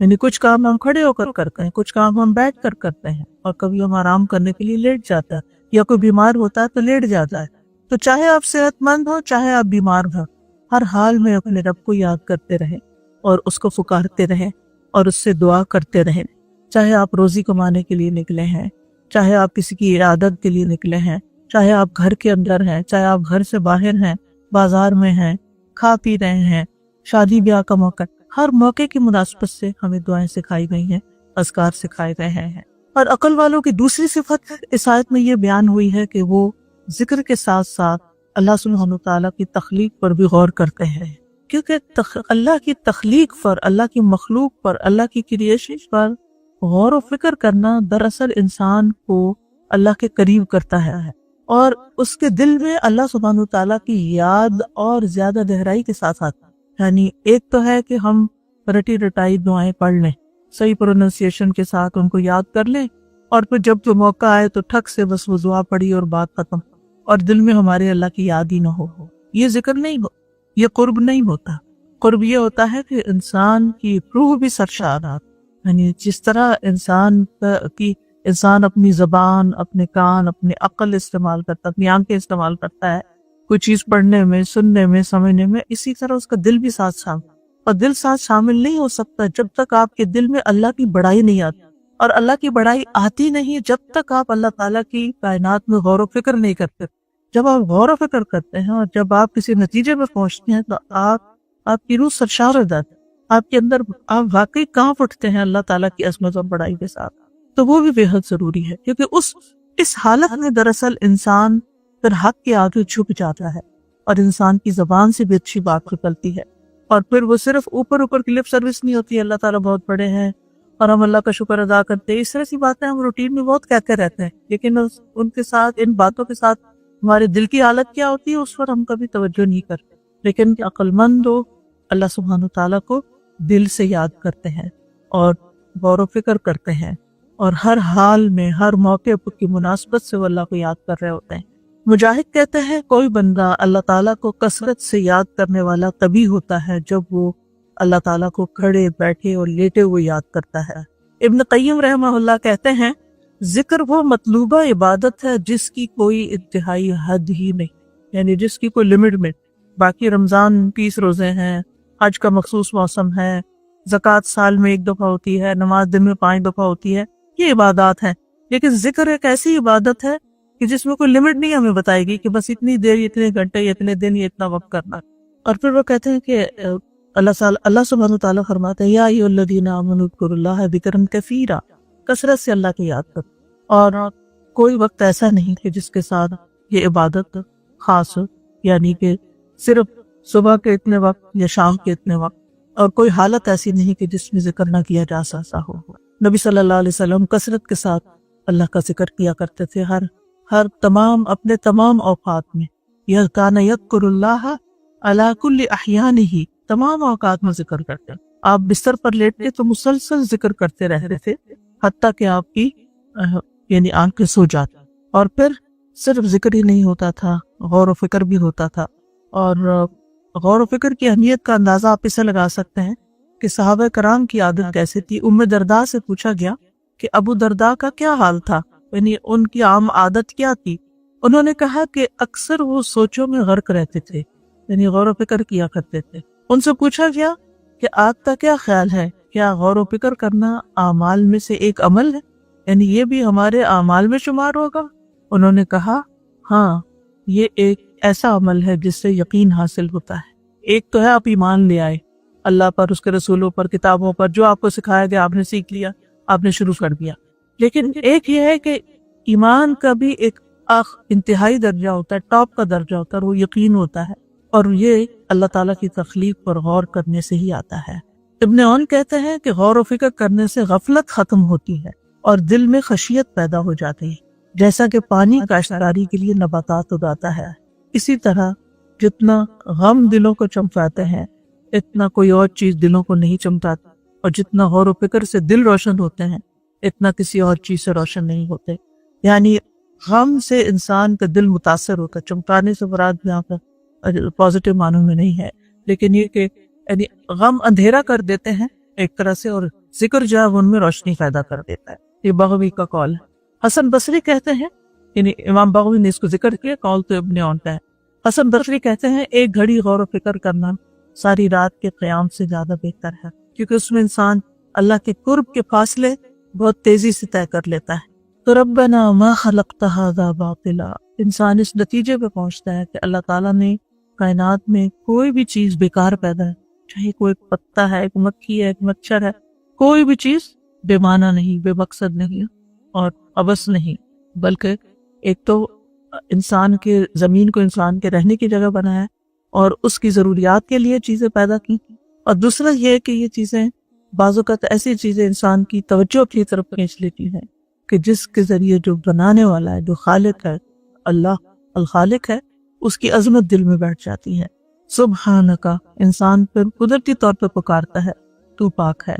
یعنی کچھ کام ہم کھڑے ہو کر کرتے ہیں، کچھ کام ہم بیٹھ کر کرتے ہیں، اور کبھی ہم آرام کرنے کے لیے لیٹ جاتا ہے، یا کوئی بیمار ہوتا ہے تو لیٹ جاتا ہے۔ تو چاہے آپ صحت مند ہو، چاہے آپ بیمار ہو، ہر حال میں اپنے رب کو یاد کرتے رہیں اور اس کو پکارتے رہیں اور اس سے دعا کرتے رہیں۔ چاہے آپ روزی کمانے کے لیے نکلے ہیں، چاہے آپ کسی کی عیادت کے لیے نکلے ہیں، چاہے آپ گھر کے اندر ہیں، چاہے آپ گھر سے باہر ہیں، بازار میں ہیں، کھا پی رہے ہیں، شادی بیاہ کا موقع، ہر موقع کی مناسبت سے ہمیں دعائیں سکھائی گئی ہیں، اذکار سکھائے گئے ہیں۔ اور عقل والوں کی دوسری صفت اس آیت میں یہ بیان ہوئی ہے کہ وہ ذکر کے ساتھ ساتھ اللہ سبحانہ تعالیٰ کی تخلیق پر بھی غور کرتے ہیں، کیونکہ اللہ کی تخلیق پر، اللہ کی مخلوق پر، اللہ کی کریشن پر غور و فکر کرنا دراصل انسان کو اللہ کے قریب کرتا ہے، اور اس کے دل میں اللہ سبحانہ تعالیٰ کی یاد اور زیادہ گہرائی کے ساتھ آتا ہے۔ یعنی ایک تو ہے کہ ہم رٹی رٹائی دعائیں پڑھ لیں، صحیح پروننسیشن کے ساتھ ان کو یاد کر لیں، اور پھر جب جو موقع آئے تو ٹھک سے بس وہ دعا پڑھی اور بات ختم، اور دل میں ہمارے اللہ کی یاد ہی نہ ہو۔ یہ ذکر نہیں ہو، یہ قرب نہیں ہوتا۔ قرب یہ ہوتا ہے کہ انسان کی روح بھی سرشارات، یعنی جس طرح انسان اپنی زبان، اپنے کان، اپنی عقل استعمال کرتا، اپنی آنکھیں استعمال کرتا ہے کوئی چیز پڑھنے میں، سننے میں، سمجھنے میں، اسی طرح اس کا دل بھی ساتھ شامل، اور دل ساتھ شامل نہیں ہو سکتا جب تک آپ کے دل میں اللہ کی بڑائی نہیں آتی، اور اللہ کی بڑائی آتی نہیں جب تک آپ اللہ تعالیٰ کی کائنات میں غور و فکر نہیں کرتے۔ جب آپ غور و فکر کرتے ہیں اور جب آپ کسی نتیجے میں پہنچتے ہیں تو آپ کی روح سرشار ہو جاتی ہے، آپ کے اندر آپ واقعی کانپ اٹھتے ہیں اللہ تعالیٰ کی عظمت اور بڑائی کے ساتھ۔ تو وہ بھی بے حد ضروری ہے، کیونکہ اس حالت میں دراصل انسان پھر حق کے آگے جھک جاتا ہے، اور انسان کی زبان سے بھی اچھی بات نکلتی ہے، اور پھر وہ صرف اوپر کی لپ سروس نہیں ہوتی، اللہ تعالیٰ بہت بڑے ہیں اور ہم اللہ کا شکر ادا کرتے ہیں، اس طرح سی باتیں ہم روٹین میں بہت کہتے رہتے ہیں، لیکن ان کے ساتھ، ان باتوں کے ساتھ ہمارے دل کی حالت کیا ہوتی ہے اس پر ہم کبھی توجہ نہیں کرتے۔ لیکن عقل مند لوگ اللہ سبحانہ تعالیٰ کو دل سے یاد کرتے ہیں اور غور و فکر کرتے ہیں، اور ہر حال میں، ہر موقع کی مناسبت سے وہ اللہ کو یاد کر رہے ہوتے ہیں۔ مجاہد کہتے ہیں کوئی بندہ اللہ تعالیٰ کو کثرت سے یاد کرنے والا تبھی ہوتا ہے جب وہ اللہ تعالیٰ کو کھڑے، بیٹھے اور لیٹے ہوئے یاد کرتا ہے۔ ابن قیم رحمہ اللہ کہتے ہیں ذکر وہ مطلوبہ عبادت ہے جس کی کوئی انتہائی حد ہی نہیں، یعنی جس کی کوئی لمٹ میں۔ باقی رمضان 30 روزے ہیں، حج کا مخصوص موسم ہے، زکوٰۃ سال میں 1 دفعہ ہوتی ہے، نماز دن میں 5 دفعہ ہوتی ہے، یہ عبادات ہیں۔ لیکن ذکر ایک ایسی عبادت ہے کہ جس میں کوئی لمٹ نہیں ہمیں بتائے گی کہ بس اتنی دیر، اتنے گھنٹے، اتنے دن، یہ اتنا وقت کرنا۔ اور پھر وہ کہتے ہیں کہ اللہ سبحانہ تعالیٰ فرماتے ہیں یا ایھا الذین آمنوا اذکروا اللہ ذکرا کثیرا، کثرت سے اللہ کی یاد کرو، اور کوئی وقت ایسا نہیں کہ جس کے ساتھ یہ عبادت خاص ہو، یعنی کہ صرف صبح کے اتنے وقت یا شام کے اتنے وقت، اور کوئی حالت ایسی نہیں کہ جس میں ذکر نہ کیا جا سکتا ہو۔ نبی صلی اللہ علیہ وسلم کثرت کے ساتھ اللہ کا ذکر کیا کرتے تھے، اپنے تمام اوقات میں۔ یہ کان یذکر اللہ علی کل احیانہ، تمام اوقات میں ذکر کرتے ہیں۔ آپ بستر پر لیٹتے تو مسلسل ذکر کرتے رہتے تھے حتیٰ کہ آپ کی یعنی آنکھیں سو جاتی، اور پھر صرف ذکر ہی نہیں ہوتا تھا، غور و فکر بھی ہوتا تھا۔ اور غور و فکر کی اہمیت کا اندازہ آپ اسے لگا سکتے ہیں کہ صحابہ کرام کی عادت کیسے تھی۔ ام درداء سے پوچھا گیا کہ ابو درداء کا کیا حال تھا، یعنی ان کی عام عادت کیا تھی؟ انہوں نے کہا کہ اکثر وہ سوچوں میں غرق رہتے تھے، یعنی غور و فکر کیا کرتے تھے۔ ان سے پوچھا گیا کہ آپ کا کیا خیال ہے، کیا غور و فکر کرنا اعمال میں سے ایک عمل ہے، یعنی یہ بھی ہمارے اعمال میں شمار ہوگا؟ انہوں نے کہا ہاں، یہ ایک ایسا عمل ہے جس سے یقین حاصل ہوتا ہے۔ ایک تو ہے آپ ایمان لے آئے اللہ پر، اس کے رسولوں پر، کتابوں پر، جو آپ کو سکھایا گیا آپ نے سیکھ لیا، آپ نے شروع کر دیا۔ لیکن ایک یہ ہے کہ ایمان کا بھی ایک انتہائی درجہ ہوتا ہے، ٹاپ کا درجہ ہوتا ہے، وہ یقین ہوتا ہے، اور یہ اللہ تعالیٰ کی تخلیق پر غور کرنے سے ہی آتا ہے۔ ابن عون کہتے ہیں کہ غور و فکر کرنے سے غفلت ختم ہوتی ہے اور دل میں خشیت پیدا ہو جاتی ہے، جیسا کہ پانی کاشتکاری کے لیے نباتات اگاتا ہے۔ اسی طرح جتنا غم دلوں کو چمکاتے ہیں اتنا کوئی اور چیز دلوں کو نہیں چمکاتی، اور جتنا غور و فکر سے دل روشن ہوتے ہیں اتنا کسی اور چیز سے روشن نہیں ہوتے۔ یعنی غم سے انسان کا دل متاثر ہوتا ہے، چمکانے سے مراد یہاں پر پازیٹیو معنوں میں نہیں ہے، لیکن یہ کہ یعنی غم اندھیرا کر دیتے ہیں ایک طرح سے، اور ذکر جو ہے ان میں روشنی پیدا کر دیتا ہے. یہ بغوی کا قول ہے. حسن بصری کہتے ہیں، یعنی امام بغوی نے اس کو ذکر کیا، قول تو ابن عون کا ہے. حسن بصری کہتے ہیں ایک گھڑی غور و فکر کرنا ساری رات کے قیام سے زیادہ بہتر ہے، کیونکہ اس میں انسان اللہ کے قرب کے فاصلے بہت تیزی سے طے کر لیتا ہے. تو ربنا ما خلقت هذا باطلا، انسان اس نتیجے پہ پہنچتا ہے کہ اللہ تعالیٰ نے کائنات میں کوئی بھی چیز بیکار پیدا ہے، چاہے کوئی پتا ہے، ایک مکھی ہے، ایک مچھر ہے، کوئی بھی چیز بے معنی نہیں، بے مقصد نہیں اور عبث نہیں، بلکہ ایک تو انسان کے زمین کو انسان کے رہنے کی جگہ بنایا اور اس کی ضروریات کے لیے چیزیں پیدا کی، اور دوسرا یہ کہ یہ چیزیں بعض اوقات ایسی چیزیں انسان کی توجہ کی طرف کھینچ لیتی ہیں کہ جس کے ذریعے جو بنانے والا ہے، جو خالق ہے، اللہ الخالق ہے، اس کی عظمت دل میں بیٹھ جاتی ہے. سبحانکا، انسان پھر قدرتی طور پہ پکارتا ہے تو پاک ہے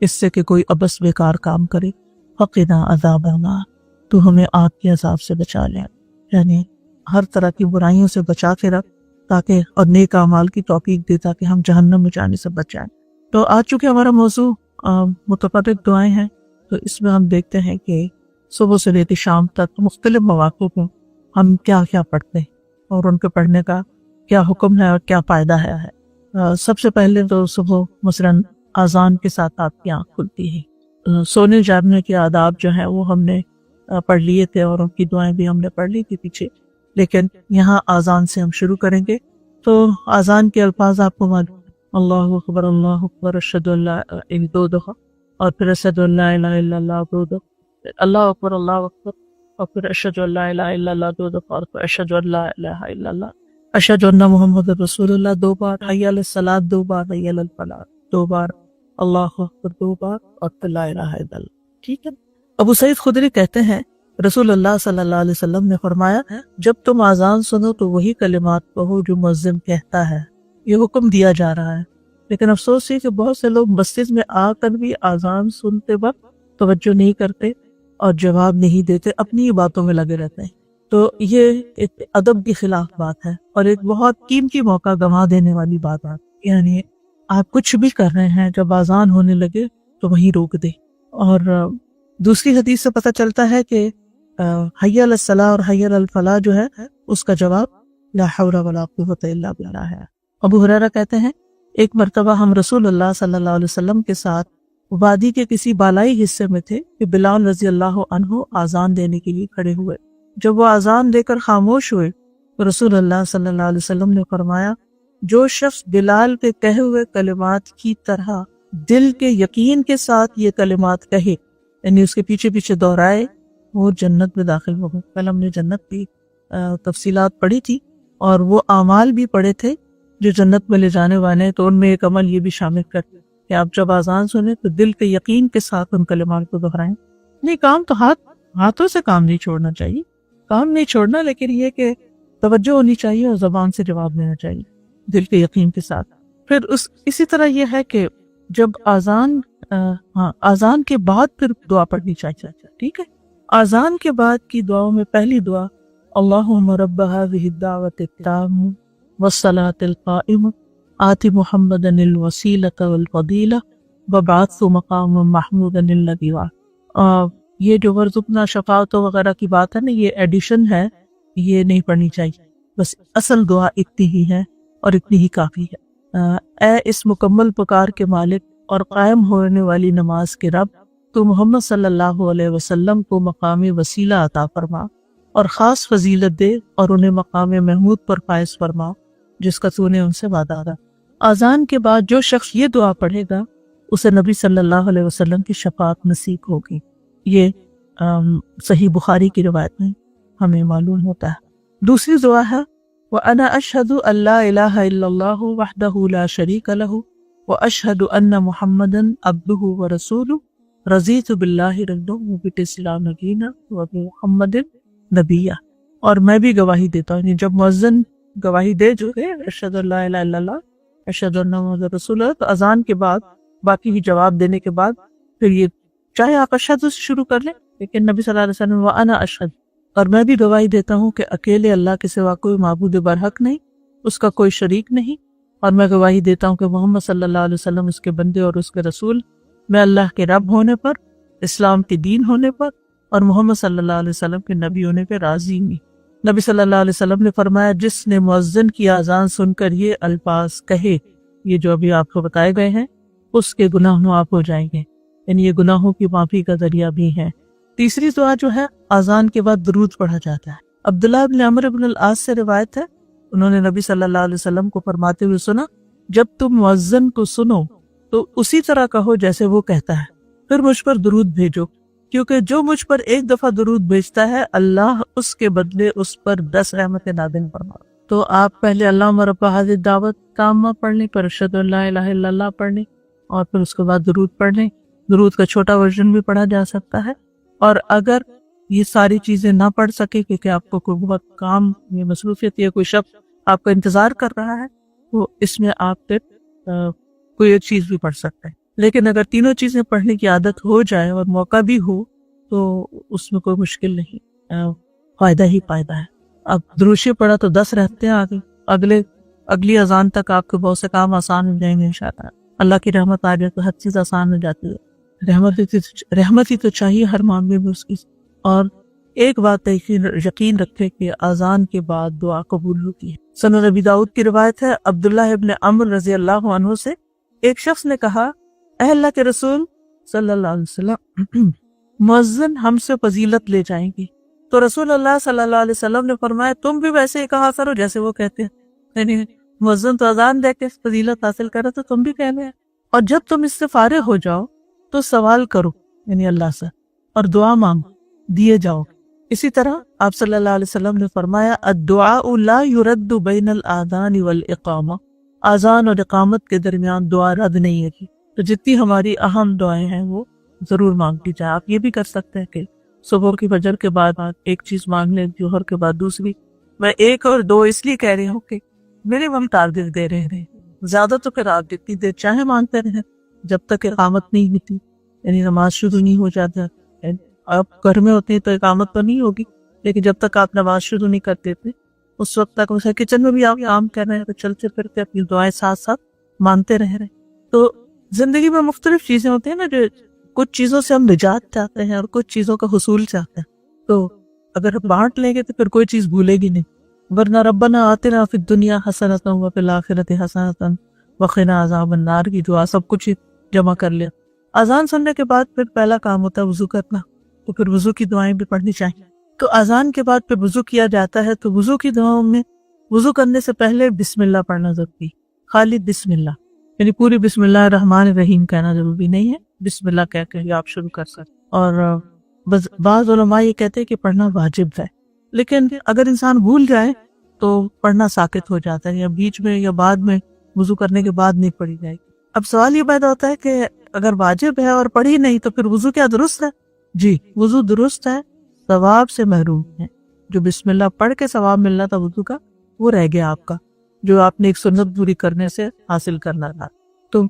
اس سے کہ کوئی عبث بیکار کام کرے. فقنا عذاب النار، تو ہمیں آگ کے عذاب سے بچا لے، یعنی ہر طرح کی برائیوں سے بچا کے رکھ تاکہ، اور نیک اعمال کی توفیق دے تاکہ ہم جہنم میں جانے سے بچ جائیں. تو آج چونکہ ہمارا موضوع متفرق دعائیں ہیں، تو اس میں ہم دیکھتے ہیں کہ صبح سے لے کے شام تک مختلف مواقع پہ ہم کیا کیا پڑھتے ہیں اور ان کے پڑھنے کا کیا حکم ہے اور کیا فائدہ ہے. سب سے پہلے تو صبح مثلاً اذان کے ساتھ آپ کی آنکھ کھلتی ہے. سونے جاگنے کے آداب جو ہیں وہ ہم نے پڑھ لیے تھے اور ان کی دعائیں بھی ہم نے پڑھ لی تھی پیچھے، لیکن یہاں اذان سے ہم شروع کریں گے. تو اذان کے الفاظ آپ کو معلوم، اللہ اکبر اللہ اکبر اشہد ان لا الہ الا اللہ، دو دفعہ، اور پھر اشہد ان لا الہ الا اللہ دو دفعہ، اللہ اکبر اور پھر اشہد ان لا الہ الا اللہ دو دفعہ، اور پھر اشہد ان لا الہ الا اللہ، اشہد ان محمد رسول اللہ دو بار، حی علی الصلاۃ دو بار، حی علی الفلاح دو بار، اللہ اکبر دو بار، اور پھر لا الہ الا اللہ. ٹھیک ہے. ابو سعید خدری کہتے ہیں رسول اللہ صلی اللہ علیہ وسلم نے فرمایا، جب تم اذان سنو تو وہی کلمات کہو جو مؤذن کہتا ہے. یہ حکم دیا جا رہا ہے، لیکن افسوس ہے کہ بہت سے لوگ مسجد میں آ کر بھی اذان سنتے وقت توجہ نہیں کرتے اور جواب نہیں دیتے، اپنی ہی باتوں میں لگے رہتے ہیں. تو یہ ایک ادب کی خلاف بات ہے اور ایک بہت قیمتی موقع گنوا دینے والی بات ہے. یعنی آپ کچھ بھی کر رہے ہیں، جب اذان ہونے لگے تو وہیں روک دیں. اور دوسری حدیث سے پتہ چلتا ہے کہ حی علی الصلاۃ اور حی علی الفلاح جو ہے اس کا جواب لا حول ولا قوۃ الا باللہ ہے. ابو ہریرہ کہتے ہیں ایک مرتبہ ہم رسول اللہ صلی اللہ علیہ وسلم کے ساتھ وادی کے کسی بالائی حصے میں تھے کہ بلال رضی اللہ عنہ اذان دینے کے لیے کھڑے ہوئے. جب وہ اذان دے کر خاموش ہوئے تو رسول اللہ صلی اللہ علیہ وسلم نے فرمایا، جو شخص بلال کے کہے ہوئے کلمات کی طرح دل کے یقین کے ساتھ یہ کلمات کہے، یعنی اس کے پیچھے پیچھے دہرائے، وہ جنت میں داخل ہوگا. کل ہم نے جنت کی تفصیلات پڑھی تھی اور وہ اعمال بھی پڑھے تھے جو جنت میں لے جانے والے ہیں. تو ان میں ایک عمل یہ بھی شامل کرتے کہ آپ جب اذان سنیں تو دل کے یقین کے ساتھ ان کلمات کو دہرائیں. نہیں، کام تو ہاتھوں سے کام نہیں چھوڑنا چاہیے، کام نہیں چھوڑنا، لیکن یہ کہ توجہ ہونی چاہیے اور زبان سے جواب دینا چاہیے دل کے یقین کے ساتھ. پھر اسی طرح یہ ہے کہ جب اذان کے بعد پھر دعا پڑھنی چاہیے. ٹھیک ہے. اذان کے بعد کی دعاؤں میں پہلی دعا اللہم رب هذه الدعوة التامة والصلاة القائمة آت محمدا الوسیلة والفضیلة وابعثه مقاما محمودا الذی وعدہ. یہ جو ورزقنا شفاعت وغیرہ کی بات ہے نا، یہ ایڈیشن ہے، یہ نہیں پڑھنی چاہیے. بس اصل دعا اتنی ہی ہے اور اتنی ہی کافی ہے. اے اس مکمل پکار کے مالک اور قائم ہونے والی نماز کے رب، تو محمد صلی اللہ علیہ وسلم کو مقام وسیلہ عطا فرما اور خاص فضیلت دے اور انہیں مقام محمود پر فائز فرما جس کا تو نے ان سے وعدہ تھا. اذان کے بعد جو شخص یہ دعا پڑھے گا اسے نبی صلی اللہ علیہ وسلم کی شفاعت نصیب ہوگی. یہ صحیح بخاری کی روایت میں ہمیں معلوم ہوتا ہے. دوسری دعا ہے وَأَنَا أَشْهَدُ أَن لَا إِلَٰهَ إِلَّا اللَّهُ وَحْدَهُ لَا شَرِيكَ لَهُ وَأَشْهَدُ أَنَّ مُحَمَّدًا عَبْدُهُ وَرَسُولُهُ رَضِيتُ بِاللَّهِ رَبًّا وَبِالْإِسْلَامِ دِينًا وَبِمُحَمَّدٍ نَبِيًّا. اور میں بھی گواہی دیتا ہوں، جب مؤذن گواہی دے جو ہے اشہد ان لا الہ الا اللہ اشہد ان محمد رسول اللہ، تو اذان کے بعد باقی ہی جواب دینے کے بعد پھر یہ چاہے آپ اشہد سے شروع کر لیں، لیکن نبی صلی اللہ علیہ وسلم وَأَنَا أَشْهَدُ، اور میں بھی گواہی دیتا ہوں کہ اکیلے اللہ کے سوا کوئی معبود برحق نہیں، اس کا کوئی شریک نہیں، اور میں گواہی دیتا ہوں کہ محمد صلی اللہ علیہ وسلم اس کے بندے اور اس کے رسول، میں اللہ کے رب ہونے پر، اسلام کے دین ہونے پر اور محمد صلی اللہ علیہ وسلم کے نبی ہونے پہ راضی ہوں۔ نبی صلی اللہ علیہ وسلم نے فرمایا، جس نے مؤذن کی اذان سن کر یہ الفاظ کہے، یہ جو ابھی آپ کو بتائے گئے ہیں، اس کے گناہ معاف ہو جائیں گے، یعنی یہ گناہوں کی معافی کا ذریعہ بھی ہے۔ تیسری دعا جو ہے، اذان کے بعد درود پڑھا جاتا ہے۔ عبداللہ بن عمرو بن العاص سے روایت ہے، انہوں نے نبی صلی اللہ علیہ وسلم کو فرماتے ہوئے سنا، جب تم مؤذن کو سنو تو اسی طرح کہو جیسے وہ کہتا ہے، پھر مجھ پر درود بھیجو، کیونکہ جو مجھ پر ایک دفعہ درود بھیجتا ہے اللہ اس کے بدلے اس پر 10 رحمتیں نازل فرماتا۔ تو آپ پہلے اللہم رب ہذہ الدعوۃ تامہ پڑھ لیں، پھر اشہد ان لا الہ الا اللہ پڑھ لیں، اور پھر اس کے بعد درود پڑھ لیں۔ درود کا چھوٹا ورژن بھی پڑھا جا سکتا ہے، اور اگر یہ ساری چیزیں نہ پڑھ سکے کیونکہ آپ کو کوئی بہت کام یا مصروفیت یا کوئی شخص آپ کا انتظار کر رہا ہے، تو اس میں آپ پھر کوئی ایک چیز بھی پڑھ سکتے ہیں۔ لیکن اگر تینوں چیزیں پڑھنے کی عادت ہو جائے اور موقع بھی ہو تو اس میں کوئی مشکل نہیں، فائدہ ہی فائدہ ہے۔ اب دروشی پڑھا تو 10 رہتے ہیں آگے، اگلی اذان تک آپ کے بہت سے کام آسان ہو جائیں گے انشاءاللہ۔ اللہ کی رحمت آ جائے تو ہر چیز آسان ہو جاتی ہے۔ رحمت ہی تو چاہیے ہر معاملے میں اس کی۔ اور ایک بات یقین رکھے کہ اذان کے بعد دعا قبول ہوتی ہے۔ سنن ابی داؤد کی روایت ہے، عبداللہ ابن عمرو رضی اللہ عنہ سے ایک شخص نے کہا، اے اللہ کے رسول صلی اللہ علیہ وسلم، مؤذن ہم سے فضیلت لے جائیں گی۔ تو رسول اللہ صلی اللہ علیہ وسلم نے فرمایا، تم بھی ویسے ہی کہا کرو جیسے وہ کہتے ہیں، یعنی مؤذن تو اذان دے کے فضیلت حاصل کرے تو تم بھی کہہ لیں، اور جب تم اس سے فارغ ہو جاؤ تو سوال کرو یعنی اللہ سے، اور دعا مانگو، دیے جاؤ۔ اسی طرح آپ صلی اللہ علیہ وسلم نے فرمایا، الدعاء لا يرد بین الاذان والاقامہ، اذان اور اقامت کے درمیان دعا رد نہیں ہے۔ تو جتنی ہماری اہم دعائیں ہیں وہ ضرور مانگ لی جائے۔ آپ یہ بھی کر سکتے ہیں کہ صبح کی فجر کے بعد ایک چیز مانگ لیں، ظہر کے بعد دوسری۔ میں 1 اور 2 اس لیے کہہ رہی ہوں کہ منیمم ٹارگٹ دے رہے ہیں، زیادہ تو پھر آپ جتنی دیر چاہے مانگتے رہیں جب تک اقامت نہیں ہوتی، یعنی نماز شروع نہیں ہو جاتا۔ آپ گھر میں ہوتے ہیں تو اقامت تو نہیں ہوگی، لیکن جب تک آپ نماز شروع نہیں کر دیتے اس وقت تک، مثلا کچن میں بھی آپ کام کر رہے ہیں تو چلتے پھرتے اپنی دعائیں ساتھ ساتھ مانتے رہ رہے ہیں۔ تو زندگی میں مختلف چیزیں ہوتی ہیں نا، جو کچھ چیزوں سے ہم نجات چاہتے ہیں اور کچھ چیزوں کا حصول چاہتے ہیں، تو اگر ہم بانٹ لیں گے تو پھر کوئی چیز بھولے گی نہیں۔ ورنہ ربنا آتنا فی الدنیا حسنۃ وفی الآخرۃ حسنۃ وقنا عذاب النار کی دعا سب کچھ جمع کر لیا۔ اذان سننے کے بعد پھر پہلا کام ہوتا ہے وضو کرنا، تو پھر وضو کی دعائیں بھی پڑھنی چاہیے۔ تو اذان کے بعد پھر وضو کیا جاتا ہے، تو وضو کی دعاؤں میں وضو کرنے سے پہلے بسم اللہ پڑھنا ضروری، خالی بسم اللہ، یعنی پوری بسم اللہ الرحمن الرحیم کہنا ضروری نہیں ہے، بسم اللہ کہہ کے آپ شروع کر سکتے۔ اور بعض علماء یہ کہتے ہیں کہ پڑھنا واجب ہے، لیکن اگر انسان بھول جائے تو پڑھنا ساقط ہو جاتا ہے، یا بیچ میں یا بعد میں وضو کرنے کے بعد نہیں پڑھی جائے گی۔ اب سوال یہ پیدا ہوتا ہے کہ اگر واجب ہے اور پڑھی نہیں تو پھر وضو کیا درست ہے؟ جی وضو درست ہے، ثواب سے محروم ہے۔ جو بسم اللہ پڑھ کے ثواب ملنا تھا وضو کا، وہ رہ گیا آپ کا، جو آپ نے ایک سنت پوری کرنے سے حاصل کرنا تھا۔ تو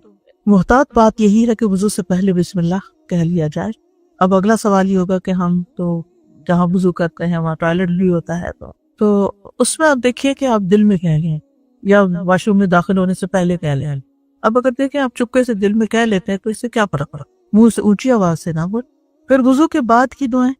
محتاط بات یہی ہے کہ وضو سے پہلے بسم اللہ کہہ لیا جائے۔ اب اگلا سوال یہ ہوگا کہ ہم تو جہاں وضو کرتے ہیں وہاں ٹوائلٹ بھی ہوتا ہے، تو اس میں آپ دیکھیے کہ آپ دل میں کہہ لیں یا واش روم میں داخل ہونے سے پہلے کہہ لیں۔ اب اگر دیکھیں آپ چپکے سے دل میں کہہ لیتے ہیں تو اس سے کیا فرق پڑا، منہ سے اونچی آواز سے نہ بول۔ پھر وضو کے بعد کی دعائیں،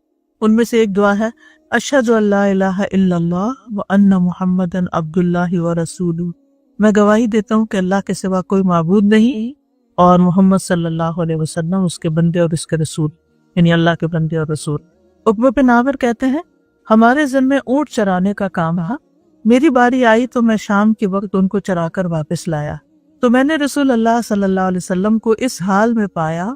ان میں سے ایک دعا ہے، اشہد ان لا الہ الا اللہ وان محمدا عبد اللہ ورسولہ، میں گواہی دیتا ہوں کہ اللہ کے سوا کوئی معبود نہیں اور محمد صلی اللہ علیہ وسلم اس کے بندے اور اس کے رسول، یعنی اللہ کے بندے اور رسول۔ عقبہ بن عامر کہتے ہیں، ہمارے ذمے اونٹ چرانے کا کام رہا، میری باری آئی تو میں شام کے وقت ان کو چرا کر واپس لایا، تو میں نے رسول اللہ صلی اللہ علیہ وسلم کو اس حال میں پایا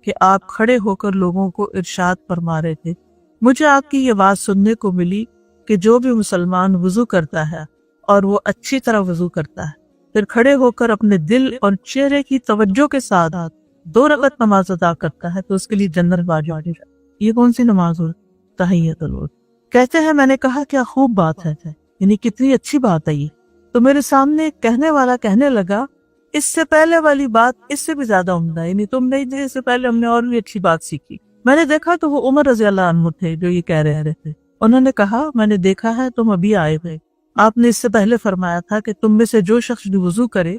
کہ آپ کھڑے ہو کر لوگوں کو ارشاد فرما رہے تھے۔ مجھے آپ کی یہ بات سننے کو ملی کہ جو بھی مسلمان وضو کرتا ہے اور وہ اچھی طرح وضو کرتا ہے، پھر کھڑے ہو کر اپنے دل اور چہرے کی توجہ کے ساتھ 2 رکعت نماز ادا کرتا ہے تو اس کے لیے جنت واجب ہے۔ یہ کون سی نماز ہو؟ تحیۃ الوضو۔ کہتے ہیں میں نے کہا کیا خوب بات ہے، یعنی کتنی اچھی بات ہے یہ۔ تو میرے سامنے کہنے والا کہنے لگا، اس سے پہلے والی بات اس سے بھی زیادہ عمدہ ہے، یعنی تم نہیں تھے اس سے پہلے ہم نے اور بھی اچھی بات سیکھی۔ میں نے دیکھا تو وہ عمر رضی اللہ عنہ تھے جو یہ کہہ رہے تھے۔ انہوں نے کہا میں نے دیکھا ہے تم ابھی آئے ہوئے، آپ نے اس سے پہلے فرمایا تھا کہ تم میں سے جو شخص بھی وضو کرے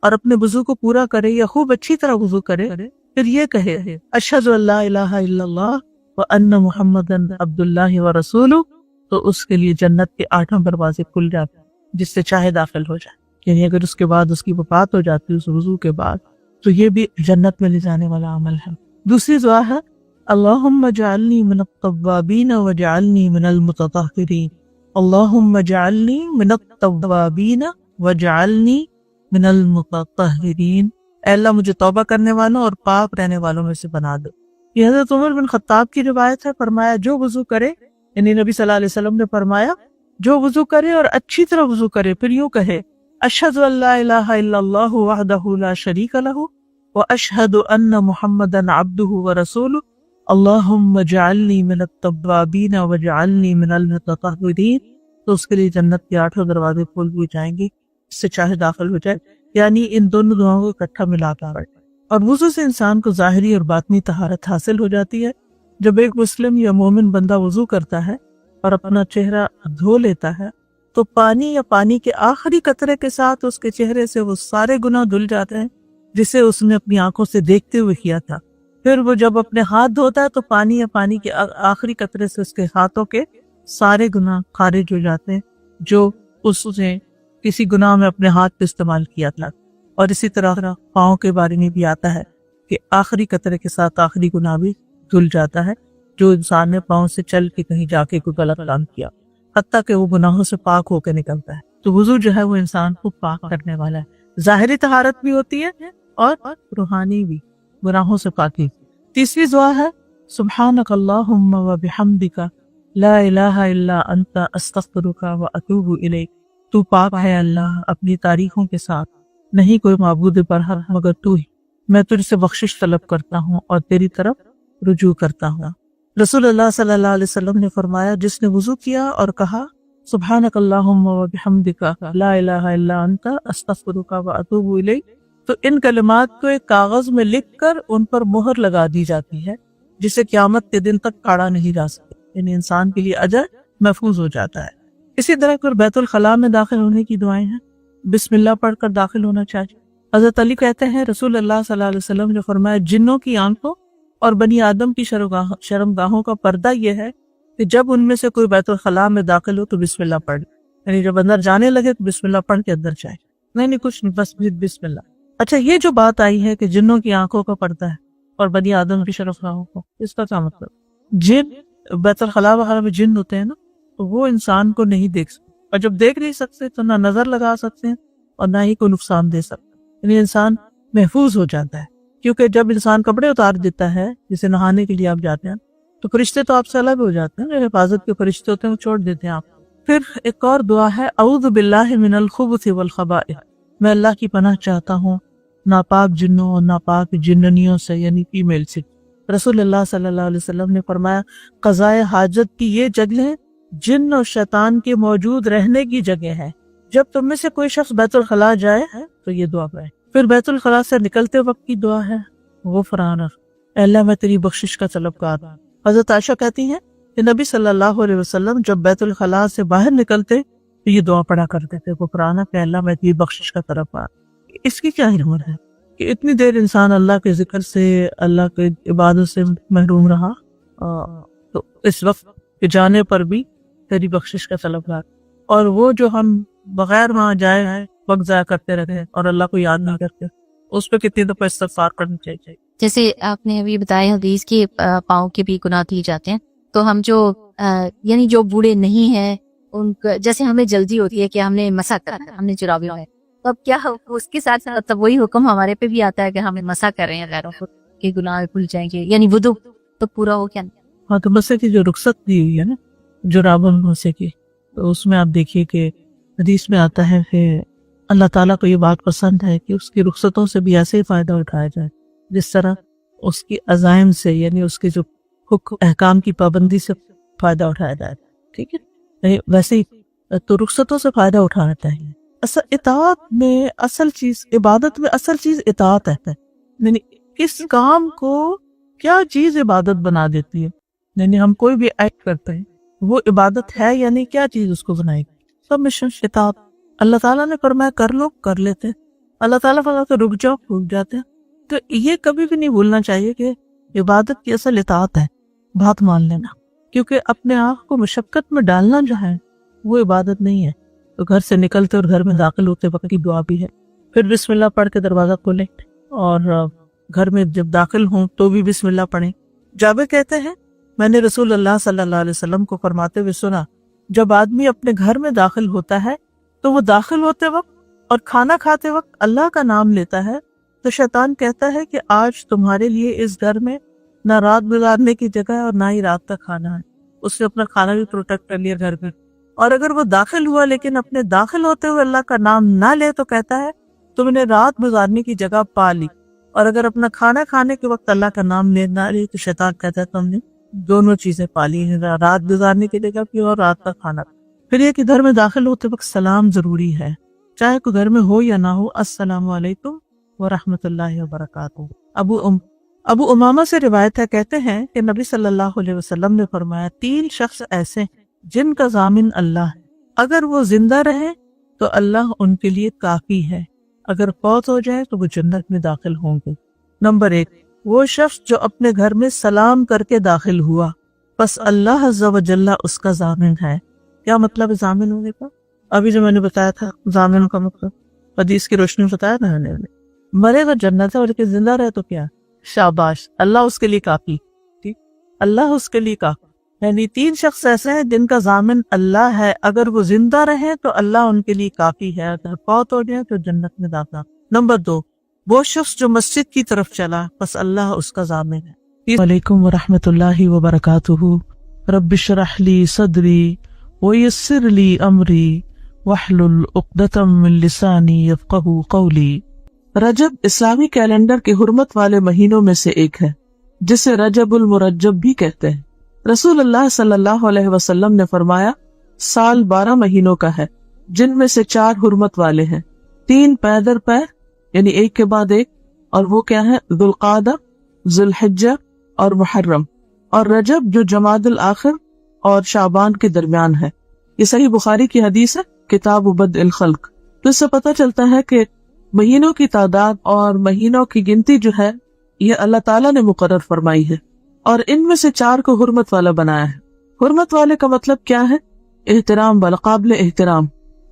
اور اپنے وضو کو پورا کرے یا خوب اچھی طرح وضو کرے، پھر یہ کہے اشہد ان لا الہ الا اللہ وان محمدن عبد اللہ ورسولہ، تو اس کے لیے جنت کے 8 دروازے کھل جاتے ہیں جس سے چاہے داخل ہو جائے. یعنی اگر اس کے بعد اس کی وفات ہو جاتی ہے اس وضو کے بعد، تو یہ بھی جنت میں لے جانے والا عمل ہے. دوسری دعا ہے اللہم اجعلنی من التوابین واجعلنی من المتطہرین. اللہم اجعلنی من التوابین واجعلنی من المتطہرین. اے اللہ مجھے توبہ کرنے والوں اور پاک رہنے والوں میں سے بنا دو. یہ حضرت عمر بن خطاب کی روایت ہے. فرمایا جو وضو کرے، یعنی نبی صلی اللہ علیہ وسلم نے فرمایا جو وضو کرے اور اچھی طرح وضو کرے پھر یوں کہے اشہد ان لا الہ الا اللہ وحدہ لا شریک لہ واشہد ان محمدا عبدہ ورسولہ اللہم اجعلنی من التوابین واجعلنی من المتطہرین. تو اس کے لیے جنت کے 8 دروازے کھول دیے جائیں گے اس سے چاہے داخل ہو جائے. یعنی ان دونوں دعاؤں کو اکٹھا ملا کر پڑھیں. اور وضو سے انسان کو ظاہری اور باطنی طہارت حاصل ہو جاتی ہے. جب ایک مسلم یا مومن بندہ وضو کرتا ہے اور اپنا چہرہ دھو لیتا ہے تو پانی یا پانی کے آخری قطرے کے ساتھ اس کے چہرے سے وہ سارے گناہ دھل جاتے ہیں جسے اس نے اپنی آنکھوں سے دیکھتے ہوئے کیا تھا. پھر وہ جب اپنے ہاتھ دھوتا ہے تو پانی یا پانی کے آخری قطرے سے اس کے ہاتھوں کے سارے گناہ خارج ہو جاتے ہیں جو اس نے کسی گناہ میں اپنے ہاتھ پہ استعمال کیا تھا. اور اسی طرح پاؤں کے بارے میں بھی آتا ہے کہ آخری قطرے کے ساتھ آخری گناہ بھی دھل جاتا ہے جو انسان نے پاؤں سے چل کے کہیں جا کے کوئی غلط کام کیا، حتیٰ کہ وہ گناہوں سے پاک ہو کے نکلتا ہے. تو وضو جو ہے وہ انسان کو پاک کرنے والا ہے. ظاہری طہارت بھی ہوتی ہے اور روحانی بھی، گناہوں سے پاکی. تیسری دعا ہے سبحانک اللہم وبحمدک لا الہ الا انت استغفرک واتوب الیک. تو پاک ہے اللہ اپنی تعریفوں کے ساتھ، نہیں کوئی معبود برحق مگر تو ہی. میں تجھ سے بخشش طلب کرتا ہوں اور تیری طرف رجوع کرتا ہوں. رسول اللہ صلی اللہ علیہ وسلم نے فرمایا جس نے وضو کیا اور کہا سبحانک اللہم وبحمدک لا الہ الا انت استغفرک واتوب الیک، تو ان کلمات کو ایک کاغذ میں لکھ کر ان پر مہر لگا دی جاتی ہے جسے قیامت کے دن تک کاڑا نہیں جا سکتا. یعنی انسان کے لیے اجر محفوظ ہو جاتا ہے. اسی طرح پھر بیت الخلاء میں داخل ہونے کی دعائیں ہیں. بسم اللہ پڑھ کر داخل ہونا چاہیے. حضرت علی کہتے ہیں رسول اللہ صلی اللہ علیہ وسلم نے فرمایا جنوں کی آنکھوں اور بنی آدم کی شرمگاہوں کا پردہ یہ ہے کہ جب ان میں سے کوئی بیت الخلاء میں داخل ہو تو بسم اللہ پڑھ، یعنی جب اندر جانے لگے تو بسم اللہ پڑھ کے اندر جائے. نہیں کچھ نہیں، بس بسم اللہ. اچھا یہ جو بات آئی ہے کہ جنوں کی آنکھوں کا پردہ ہے اور بنی آدم کی شرمگاہوں کو، اس کا کیا مطلب؟ جن بیت الخلاء وغیرہ میں جن ہوتے ہیں نا تو وہ انسان کو نہیں دیکھ سکتے، اور جب دیکھ نہیں سکتے تو نہ نظر لگا سکتے ہیں اور نہ ہی کوئی نقصان دے سکتے. یعنی انسان محفوظ ہو جاتا ہے. کیونکہ جب انسان کپڑے اتار دیتا ہے جسے نہانے کے لیے آپ جاتے ہیں تو فرشتے تو آپ سے الگ ہو جاتے ہیں، جو حفاظت کے فرشتے ہوتے ہیں وہ چھوڑ دیتے ہیں آپ. پھر ایک اور دعا ہے اعوذ باللہ من الخبث والخبائث. میں اللہ کی پناہ چاہتا ہوں ناپاک جنوں اور ناپاک جننیوں سے، یعنی فیمیل سے. رسول اللہ صلی اللہ علیہ وسلم نے فرمایا قضاء حاجت کی یہ جگہ جن اور شیطان کے موجود رہنے کی جگہ ہے. جب تم میں سے کوئی شخص بیت الخلاء جائے تو یہ دعا پڑھے. پھر بیت الخلاء سے نکلتے وقت کی دعا ہے غفرانک، اے اللہ میں تیری بخشش کا طلبگار ہوں. حضرت عائشہ کہتی ہیں کہ نبی صلی اللہ علیہ وسلم جب بیت الخلاء سے باہر نکلتے تو یہ دعا پڑھا کرتے تھے غفرانک، اے اللہ میں تیری بخشش کا طلبگار. اس کی کیا حکمت ہے کہ اتنی دیر انسان اللہ کے ذکر سے، اللہ کے عبادت سے محروم رہا، تو اس وقت کے جانے پر بھی تیری بخشش کا طلبگار. اور وہ جو ہم بغیر وہاں جائے ہیں وقت ضائع کرتے رہتے ہیں اور اللہ کو یاد نہیں کرتے، اس پہ کتنی دفعہ استغفار کرنی چاہیے. جیسے آپ نے ابھی بتایا حدیث کی پاؤں کے بھی گناہ دیے جاتے ہیں، تو ہم جو یعنی جو بوڑھے نہیں ہیں ان کا، جیسے ہمیں جلدی ہوتی ہے کہ ہم نے مسح کرنا ہے، ہم نے جرابی ہے، تو اب کیا اس کے ساتھ ساتھ وہی حکم ہمارے پہ بھی آتا ہے کہ ہم مسح کر رہے ہیں غیروں کو کہ گناہ بھول جائیں گے، یعنی وضو تو پورا ہو کیا نہیں؟ ہاں تو مسح کی جو رخصت دی ہوئی ہے نا جرابوں مسح کی، تو اس میں آپ دیکھیے کہ حدیث میں آتا ہے کہ اللہ تعالیٰ کو یہ بات پسند ہے کہ اس کی رخصتوں سے بھی ایسے ہی فائدہ اٹھایا جائے جس طرح اس کی عزائم سے، یعنی اس کے جو احکام کی پابندی سے فائدہ اٹھایا جائے. ٹھیک ہے، ویسے ہی تو رخصتوں سے فائدہ اٹھانا چاہیے. اطاعت میں اصل چیز، عبادت میں اصل چیز اطاعت ہے. یعنی اس کام کو کیا چیز عبادت بنا دیتی ہے، یعنی ہم کوئی بھی ایکٹ کرتے ہیں وہ عبادت ہے یعنی کیا چیز اس کو بنائے گی. سب میں اطاعت. اللہ تعالیٰ نے فرمایا کر لو، کر لیتے. اللہ تعالیٰ فرماتا رک جاؤ، رک جاتے. تو یہ کبھی بھی نہیں بھولنا چاہیے کہ عبادت کی اصل اطاعت ہے، بات مان لینا. کیونکہ اپنے آپ کو مشقت میں ڈالنا جو ہے وہ عبادت نہیں ہے. تو گھر سے نکلتے اور گھر میں داخل ہوتے وقت کی دعا بھی ہے. پھر بسم اللہ پڑھ کے دروازہ کھولیں، اور گھر میں جب داخل ہوں تو بھی بسم اللہ پڑھیں. جابر کہتے ہیں میں نے رسول اللہ صلی اللہ علیہ وسلم کو فرماتے ہوئے سنا، جب آدمی اپنے گھر میں داخل ہوتا ہے تو وہ داخل ہوتے وقت اور کھانا کھاتے وقت اللہ کا نام لیتا ہے تو شیطان کہتا ہے کہ آج تمہارے لیے اس گھر میں نہ رات گزارنے کی جگہ ہے اور نہ ہی رات کا کھانا ہے. اس نے اپنا کھانا بھی پروٹیکٹ کر لیا گھر میں. اور اگر وہ داخل ہوا لیکن اپنے داخل ہوتے ہوئے اللہ کا نام نہ لے تو کہتا ہے تم نے رات گزارنے کی جگہ پا لی. اور اگر اپنا کھانا کھانے کے وقت اللہ کا نام لے نہ لے تو شیطان کہتا ہے تم نے دونوں چیزیں پا لی ہیں، رات گزارنے کی جگہ بھی اور رات کا کھانا. پھر یہ کہ گھر میں داخل ہوتے وقت سلام ضروری ہے، چاہے کوئی گھر میں ہو یا نہ ہو. السلام علیکم ورحمۃ اللہ وبرکاتہ. ابو امامہ سے روایت ہے، کہتے ہیں کہ نبی صلی اللہ علیہ وسلم نے فرمایا 3 شخص ایسے ہیں جن کا ضامن اللہ ہے، اگر وہ زندہ رہیں تو اللہ ان کے لیے کافی ہے، اگر فوت ہو جائے تو وہ جنت میں داخل ہوں گے. نمبر 1، وہ شخص جو اپنے گھر میں سلام کر کے داخل ہوا، پس اللہ عز و جل اس کا ضامن ہے. کیا مطلب ہے ضامن ہونے کا؟ ابھی جو میں نے بتایا تھا ضامن کا مطلب حدیث کی روشنی میں بتایا تھا. مرے گا جنت ہے اور کہ زندہ رہے تو کیا؟ شاباش، اللہ اس کے لیے کافی. ٹھیک، اللہ اس کے لیے کافی. یعنی 3 شخص ایسے ہیں جن کا ضامن اللہ ہے، اگر وہ زندہ رہے تو اللہ ان کے لیے کافی ہے، اگر فوت ہو جائے تو جنت میں داخل. نمبر 2، وہ شخص جو مسجد کی طرف چلا، بس اللہ اس کا ضامن ہے. وعلیکم ورحمۃ اللہ وبرکاتہ. رب اشرح لی صدری ویسر لی امری واحلل عقدۃ من لسانی یفقہوا قولی. رجب اسلامی کیلنڈر کے حرمت والے مہینوں میں سے ایک ہے، جسے رجب المرجب بھی کہتے ہیں. رسول اللہ صلی اللہ علیہ وسلم نے فرمایا سال 12 مہینوں کا ہے، جن میں سے 4 حرمت والے ہیں، 3 پے در پے یعنی ایک کے بعد ایک، اور وہ کیا ہے؟ ذوالقعدہ، ذوالحجہ اور محرم، اور رجب جو جمادی الاخر اور شعبان کے درمیان ہے. یہ صحیح بخاری کی حدیث ہے، کتاب بدء الخلق. تو اس سے پتہ چلتا ہے کہ مہینوں کی تعداد اور مہینوں کی گنتی جو ہے یہ اللہ تعالیٰ نے مقرر فرمائی ہے، اور ان میں سے 4 کو حرمت والا بنایا ہے. حرمت والے کا مطلب کیا ہے؟ احترام والا، قابل احترام،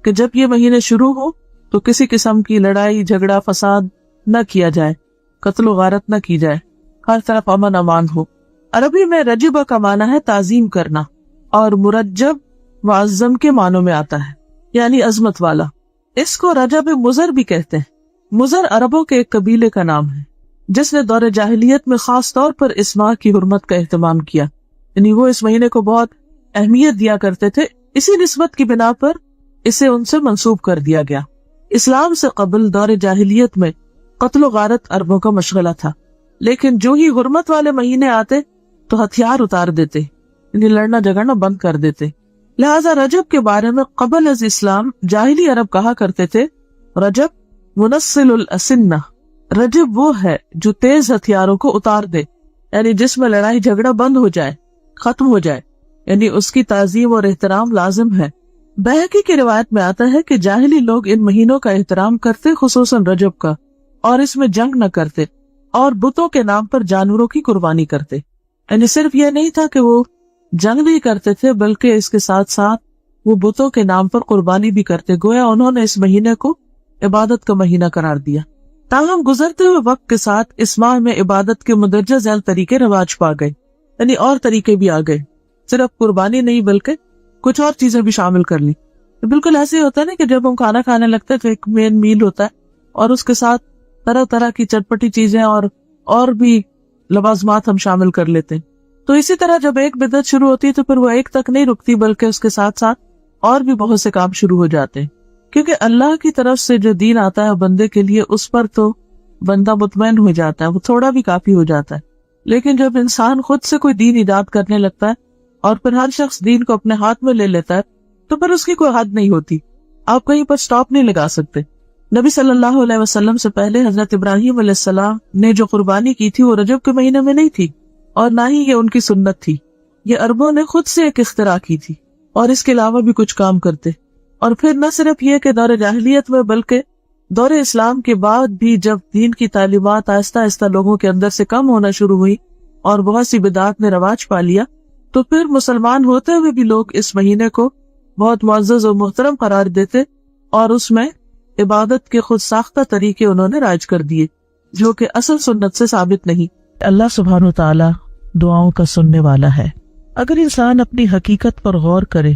کہ جب یہ مہینے شروع ہو تو کسی قسم کی لڑائی جھگڑا فساد نہ کیا جائے، قتل و غارت نہ کی جائے، ہر طرف امن امان ہو. عربی میں رجب کا معنی ہے تعظیم کرنا، اور مرجب معظم کے معنوں میں آتا ہے، یعنی عظمت والا. اس کو رجب مضر بھی کہتے ہیں. مضر عربوں کے ایک قبیلے کا نام ہے جس نے دور جاہلیت میں خاص طور پر اس ماہ کی حرمت کا اہتمام کیا، یعنی وہ اس مہینے کو بہت اہمیت دیا کرتے تھے. اسی نسبت کی بنا پر اسے ان سے منسوب کر دیا گیا. اسلام سے قبل دور جاہلیت میں قتل و غارت عربوں کا مشغلہ تھا، لیکن جو ہی حرمت والے مہینے آتے تو ہتھیار اتار دیتے، یعنی لڑنا جھگڑنا بند کر دیتے. لہذا رجب کے بارے میں قبل از اسلام جاہلی عرب کہا کرتے تھے رجب منسل الاسنہ، رجب وہ ہے جو تیز ہتھیاروں کو اتار دے، یعنی جس میں لڑائی جھگڑا بند ہو جائے، ختم ہو جائے، یعنی اس کی تعظیم اور احترام لازم ہے. بہقی کی روایت میں آتا ہے کہ جاہلی لوگ ان مہینوں کا احترام کرتے، خصوصاً رجب کا، اور اس میں جنگ نہ کرتے اور بتوں کے نام پر جانوروں کی قربانی کرتے. یعنی صرف یہ نہیں تھا کہ وہ جنگ نہیں کرتے تھے، بلکہ اس کے ساتھ ساتھ وہ بتوں کے نام پر قربانی بھی کرتے. گویا انہوں نے اس مہینے کو عبادت کا مہینہ قرار دیا. تاہم گزرتے ہوئے وقت کے ساتھ اس ماہ میں عبادت کے مندرجہ ذیل طریقے رواج پا گئے، یعنی اور طریقے بھی آ گئے، صرف قربانی نہیں بلکہ کچھ اور چیزیں بھی شامل کر لی. بالکل ایسے ہی ہوتا ہے نا کہ جب ہم کھانا کھانے لگتے ہیں تو ایک مین میل ہوتا ہے اور اس کے ساتھ طرح طرح کی چٹپٹی چیزیں اور بھی لوازمات ہم شامل کر لیتے ہیں. تو اسی طرح جب ایک بدعت شروع ہوتی ہے تو پھر وہ ایک تک نہیں رکتی، بلکہ اس کے ساتھ ساتھ اور بھی بہت سے کام شروع ہو جاتے ہیں. کیونکہ اللہ کی طرف سے جو دین آتا ہے بندے کے لیے، اس پر تو بندہ مطمئن ہو جاتا ہے، وہ تھوڑا بھی کافی ہو جاتا ہے. لیکن جب انسان خود سے کوئی دین ایجاد کرنے لگتا ہے اور پھر ہر شخص دین کو اپنے ہاتھ میں لے لیتا ہے تو پھر اس کی کوئی حد نہیں ہوتی، آپ کہیں پر سٹاپ نہیں لگا سکتے. نبی صلی اللہ علیہ وسلم سے پہلے حضرت ابراہیم علیہ السلام نے جو قربانی کی تھی وہ رجب کے مہینے میں نہیں تھی، اور نہ ہی یہ ان کی سنت تھی. یہ عربوں نے خود سے ایک اختراع کی تھی اور اس کے علاوہ بھی کچھ کام کرتے. اور پھر نہ صرف یہ کہ دور جاہلیت میں بلکہ دور اسلام کے بعد بھی جب دین کی تعلیمات آہستہ آہستہ لوگوں کے اندر سے کم ہونا شروع ہوئی اور بہت سی بدعات نے رواج پا لیا، تو پھر مسلمان ہوتے ہوئے بھی لوگ اس مہینے کو بہت معزز و محترم قرار دیتے اور اس میں عبادت کے خود ساختہ طریقے انہوں نے رائج کر دیے جو کہ اصل سنت سے ثابت نہیں۔ اللہ سبحانہ و تعالی دعاؤں کا سننے والا ہے۔ اگر انسان اپنی حقیقت پر غور کرے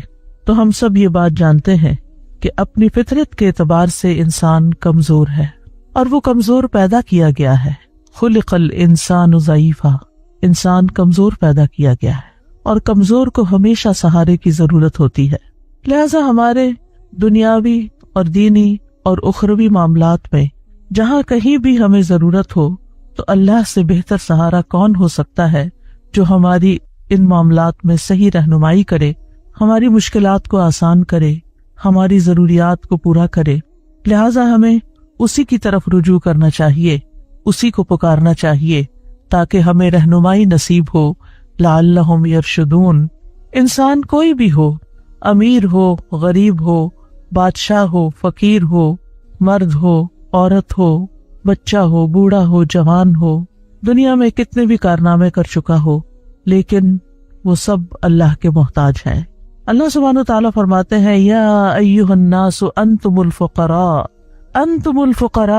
تو ہم سب یہ بات جانتے ہیں کہ اپنی فطرت کے اعتبار سے انسان کمزور ہے، اور وہ کمزور پیدا کیا گیا ہے۔ خلق الانسان ضعیفا، انسان کمزور پیدا کیا گیا ہے، اور کمزور کو ہمیشہ سہارے کی ضرورت ہوتی ہے۔ لہذا ہمارے دنیاوی اور دینی اور اخروی معاملات میں جہاں کہیں بھی ہمیں ضرورت ہو تو اللہ سے بہتر سہارا کون ہو سکتا ہے جو ہماری ان معاملات میں صحیح رہنمائی کرے، ہماری مشکلات کو آسان کرے، ہماری ضروریات کو پورا کرے۔ لہٰذا ہمیں اسی کی طرف رجوع کرنا چاہیے، اسی کو پکارنا چاہیے تاکہ ہمیں رہنمائی نصیب ہو۔ لعلہم یرشدون، انسان کوئی بھی ہو، امیر ہو، غریب ہو، بادشاہ ہو، فقیر ہو، مرد ہو، عورت ہو، بچہ ہو، بوڑھا ہو، جوان ہو، دنیا میں کتنے بھی کارنامے کر چکا ہو، لیکن وہ سب اللہ کے محتاج ہیں۔ اللہ سبحانہ وتعالی فرماتے ہیں یا ایھا الناس انتم الفقراء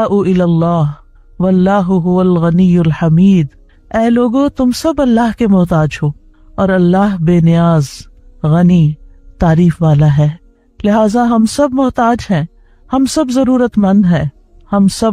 الی اللہ واللہ هو الغنی الحمید، اے لوگو تم سب اللہ کے محتاج ہو اور اللہ بے نیاز، غنی، تعریف والا ہے۔ لہٰذا ہم سب محتاج ہیں، ہم سب ضرورت مند ہیں، ہم سب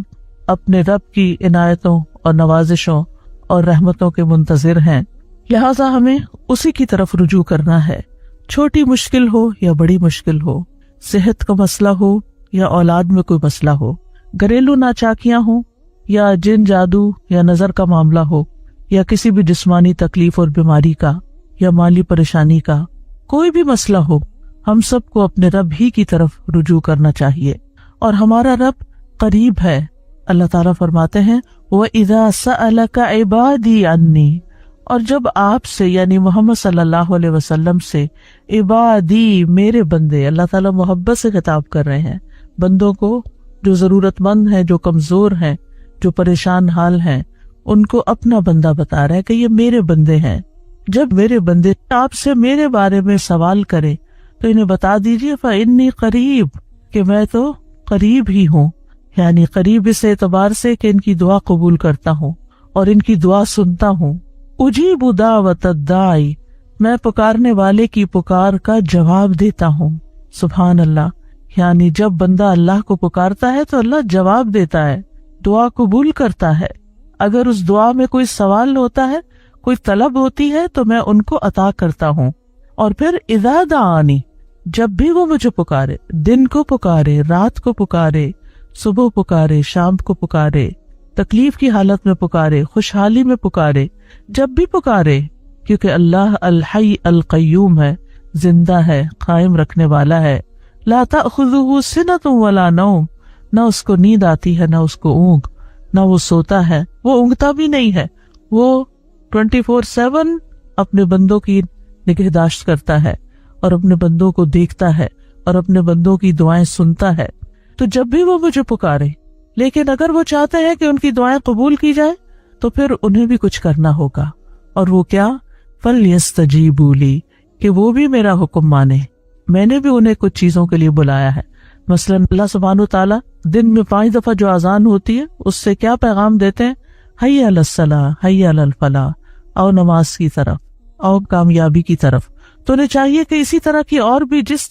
اپنے رب کی عنایتوں اور نوازشوں اور رحمتوں کے منتظر ہیں۔ لہٰذا ہمیں اسی کی طرف رجوع کرنا ہے، چھوٹی مشکل ہو یا بڑی مشکل ہو، صحت کا مسئلہ ہو یا اولاد میں کوئی مسئلہ ہو، گھریلو ناچاکیاں ہوں یا جن جادو یا نظر کا معاملہ ہو، یا کسی بھی جسمانی تکلیف اور بیماری کا یا مالی پریشانی کا کوئی بھی مسئلہ ہو، ہم سب کو اپنے رب ہی کی طرف رجوع کرنا چاہیے، اور ہمارا رب قریب ہے۔ اللہ تعالیٰ فرماتے ہیں وَإِذَا سَأَلَكَ عِبَادِي عَنِّي، اور جب آپ سے یعنی محمد صلی اللہ علیہ وسلم سے عبادی، میرے بندے، اللہ تعالیٰ محبت سے خطاب کر رہے ہیں بندوں کو جو ضرورت مند ہیں، جو کمزور ہیں، جو پریشان حال ہیں، ان کو اپنا بندہ بتا رہا ہے کہ یہ میرے بندے ہیں۔ جب میرے بندے آپ سے میرے بارے میں سوال کریں تو انہیں بتا دیجیے فإنی قریب، کہ میں تو قریب ہی ہوں، یعنی قریب اس اعتبار سے کہ ان کی دعا قبول کرتا ہوں اور ان کی دعا سنتا ہوں۔ اجیب دعوت الداعی، میں پکارنے والے کی پکار کا جواب دیتا ہوں۔ سبحان اللہ، یعنی جب بندہ اللہ کو پکارتا ہے تو اللہ جواب دیتا ہے، دعا قبول کرتا ہے۔ اگر اس دعا میں کوئی سوال ہوتا ہے، کوئی طلب ہوتی ہے تو میں ان کو عطا کرتا ہوں۔ اور پھر اذا دعانی، جب بھی وہ مجھے پکارے، دن کو پکارے، رات کو پکارے، صبح پکارے، شام کو پکارے، تکلیف کی حالت میں پکارے، خوشحالی میں پکارے، جب بھی پکارے، کیونکہ اللہ الحی القیوم ہے، زندہ ہے، قائم رکھنے والا ہے۔ لا تأخذہ سنۃ ولا نوم، نہ اس کو نیند آتی ہے، نہ اس کو اونگ، نہ وہ سوتا ہے، وہ اونگتا بھی نہیں ہے، وہ 24/7 اپنے بندوں کی نگہداشت کرتا ہے اور اپنے بندوں کو دیکھتا ہے اور اپنے بندوں کی دعائیں سنتا ہے۔ تو جب بھی وہ مجھے پکارے، لیکن اگر وہ چاہتے ہیں کہ ان کی دعائیں قبول کی جائے تو پھر انہیں بھی کچھ کرنا ہوگا، اور وہ کیا؟ فَلْيَسْتَجِيبُوا لِي، کہ وہ بھی میرا حکم مانے۔ میں نے بھی انہیں کچھ چیزوں کے لیے بلایا ہے، مثلا اللہ سبحانہ وتعالی دن میں 5 دفعہ جو اذان ہوتی ہے اس سے کیا پیغام دیتے ہیں؟ حی علی الصلاۃ، حی علی الفلاح، آؤ نماز کی طرف، آؤ کامیابی کی طرف۔ تو انہیں چاہیے کہ اسی طرح کی اور بھی جس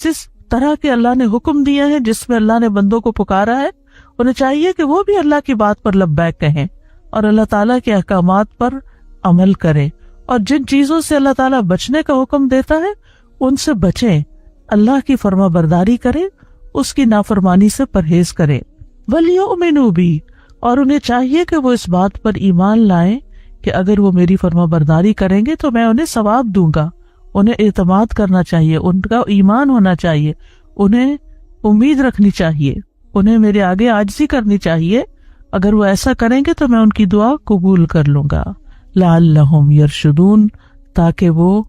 طرح کے اللہ نے حکم دیے ہیں، جس میں اللہ نے بندوں کو پکارا ہے، انہیں چاہیے کہ وہ بھی اللہ کی بات پر لبیک کہیں اور اللہ تعالیٰ کے احکامات پر عمل کریں، اور جن چیزوں سے اللہ تعالیٰ بچنے کا حکم دیتا ہے ان سے بچیں، اللہ کی فرما برداری کریں، اس کی نافرمانی سے پرہیز کریں۔ وَلْيُؤْمِنُوا بِي، اور انہیں چاہیے کہ وہ اس بات پر ایمان لائیں کہ اگر وہ میری فرما برداری کریں گے تو میں انہیں ثواب دوں گا۔ انہیں اعتماد کرنا چاہیے، ان کا ایمان ہونا چاہیے، انہیں امید رکھنی چاہیے، انہیں میرے آگے عاجزی کرنی چاہیے۔ اگر وہ ایسا کریں گے تو میں ان کی دعا قبول کر لوں گا۔ لعلہم یرشدون، تاکہ وہ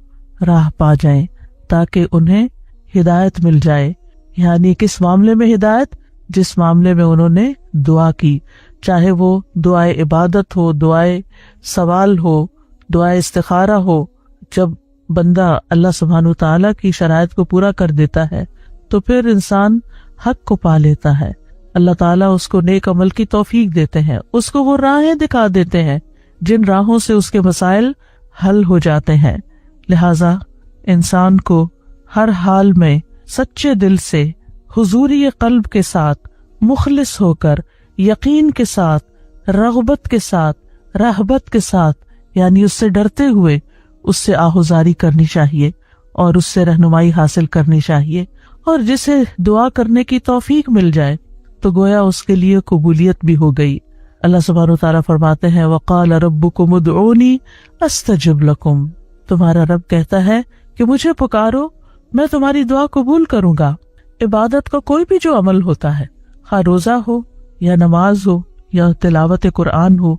راہ پا جائیں، تاکہ انہیں ہدایت مل جائے۔ یعنی کس معاملے میں ہدایت؟ جس معاملے میں انہوں نے دعا کی، چاہے وہ دعائے عبادت ہو، دعائے سوال ہو، دعائے استخارہ ہو۔ جب بندہ اللہ سبحانہ وتعالیٰ کی شرائط کو پورا کر دیتا ہے تو پھر انسان حق کو پا لیتا ہے، اللہ تعالیٰ اس کو نیک عمل کی توفیق دیتے ہیں، اس کو وہ راہیں دکھا دیتے ہیں جن راہوں سے اس کے مسائل حل ہو جاتے ہیں۔ لہٰذا انسان کو ہر حال میں سچے دل سے، حضوری قلب کے ساتھ، مخلص ہو کر، یقین کے ساتھ، رغبت کے ساتھ، رہبت کے ساتھ، یعنی اس سے ڈرتے ہوئے اس سے آہوزاری کرنی چاہیے اور اس سے رہنمائی حاصل کرنی چاہیے، اور جسے دعا کرنے کی توفیق مل جائے تو گویا اس کے لیے قبولیت بھی ہو گئی۔ اللہ سبحانہ وتعالیٰ فرماتے ہیں وَقَالَ رَبُّكُمُ ادْعُونِي أَسْتَجِبْ لَكُمْ، تمہارا رب کہتا ہے کہ مجھے پکارو، میں تمہاری دعا قبول کروں گا۔ عبادت کا کوئی بھی جو عمل ہوتا ہے، خواہ روزہ ہو یا نماز ہو یا تلاوت قرآن ہو،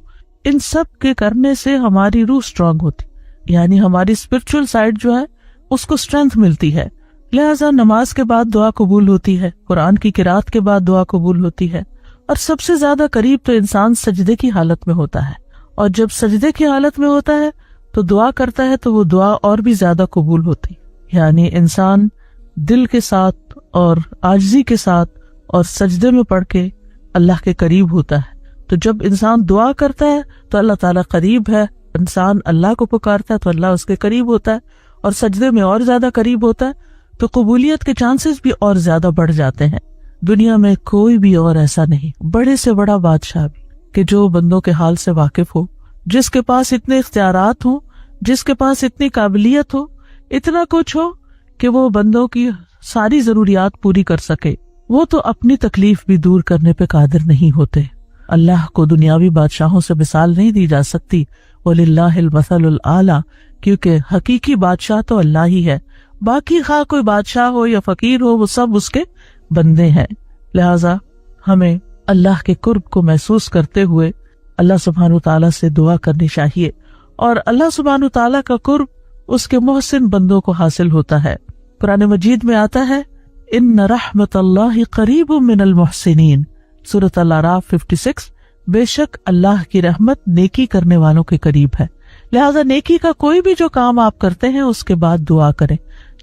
ان سب کے کرنے سے ہماری روح سٹرونگ ہوتی، یعنی ہماری اسپرچل سائڈ جو ہے اس کو اسٹرینتھ ملتی ہے۔ لہٰذا نماز کے بعد دعا قبول ہوتی ہے، قرآن کی قرات کے بعد دعا قبول ہوتی ہے، اور سب سے زیادہ قریب تو انسان سجدے کی حالت میں ہوتا ہے، اور جب سجدے کی حالت میں ہوتا ہے تو دعا کرتا ہے تو وہ دعا اور بھی زیادہ قبول ہوتی، یعنی انسان دل کے ساتھ اور عاجزی کے ساتھ اور سجدے میں پڑھ کے اللہ کے قریب ہوتا ہے۔ تو جب انسان دعا کرتا ہے تو اللہ تعالیٰ قریب ہے، انسان اللہ کو پکارتا ہے تو اللہ اس کے قریب ہوتا ہے، اور سجدے میں اور زیادہ قریب ہوتا ہے تو قبولیت کے چانسز بھی اور زیادہ بڑھ جاتے ہیں۔ دنیا میں کوئی بھی اور ایسا نہیں، بڑے سے بڑا بادشاہ بھی، کہ جو بندوں کے حال سے واقف ہو، جس کے پاس اتنے اختیارات ہوں، جس کے پاس اتنی قابلیت ہو، اتنا کچھ ہو کہ وہ بندوں کی ساری ضروریات پوری کر سکے، وہ تو اپنی تکلیف بھی دور کرنے پہ قادر نہیں ہوتے۔ اللہ کو دنیاوی بادشاہوں سے مثال نہیں دی جا سکتی، وَلِلَّهِ الْمَثَلُ الْأَعْلَى، کیونکہ حقیقی بادشاہ تو اللہ ہی ہے، باقی خواہ کوئی بادشاہ ہو یا فقیر ہو وہ سب اس کے بندے ہیں۔ لہٰذا ہمیں اللہ کے قرب کو محسوس کرتے ہوئے اللہ سبحانہ وتعالیٰ سے دعا کرنی چاہیے، اور اللہ سبحانہ وتعالیٰ کا قرب اس کے محسن بندوں کو حاصل ہوتا ہے۔ قرآن مجید میں آتا ہے ان رحمت اللہ قریب من المحسنین، سورۃ الاعراف 56، بے شک اللہ کی رحمت نیکی کرنے والوں کے قریب ہے۔ لہٰذا نیکی کا کوئی بھی جو کام آپ کرتے ہیں اس کے بعد دعا کریں،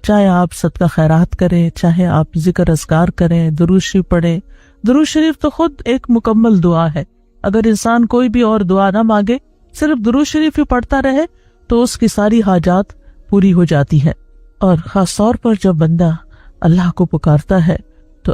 چاہے آپ صدقہ خیرات کریں، چاہے آپ ذکر اذکار کریں، درود شریف پڑھیں۔ درود شریف تو خود ایک مکمل دعا ہے، اگر انسان کوئی بھی اور دعا نہ مانگے، صرف درود شریف ہی پڑھتا رہے تو اس کی ساری حاجات پوری ہو جاتی ہے۔ اور خاص طور پر جب بندہ اللہ کو پکارتا ہے تو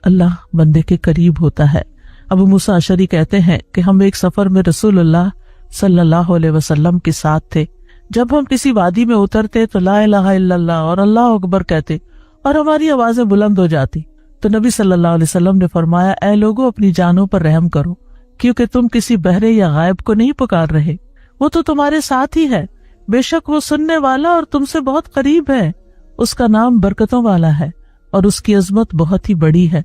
اللہ بندے کے قریب ہوتا ہے۔ ابو موسیٰ اشعری کہتے ہیں کہ ہم ایک سفر میں رسول اللہ صلی اللہ علیہ وسلم کے ساتھ تھے، جب ہم کسی وادی میں اترتے تو لا الہ الا اللہ اور اللہ اکبر کہتے اور ہماری آوازیں بلند ہو جاتی، تو نبی صلی اللہ علیہ وسلم نے فرمایا اے لوگوں اپنی جانوں پر رحم کرو، کیونکہ تم کسی بہرے یا غائب کو نہیں پکار رہے، وہ تو تمہارے ساتھ ہی ہے، بے شک وہ سننے والا اور تم سے بہت قریب ہے، اس کا نام برکتوں والا ہے اور اس کی عظمت بہت ہی بڑی ہے۔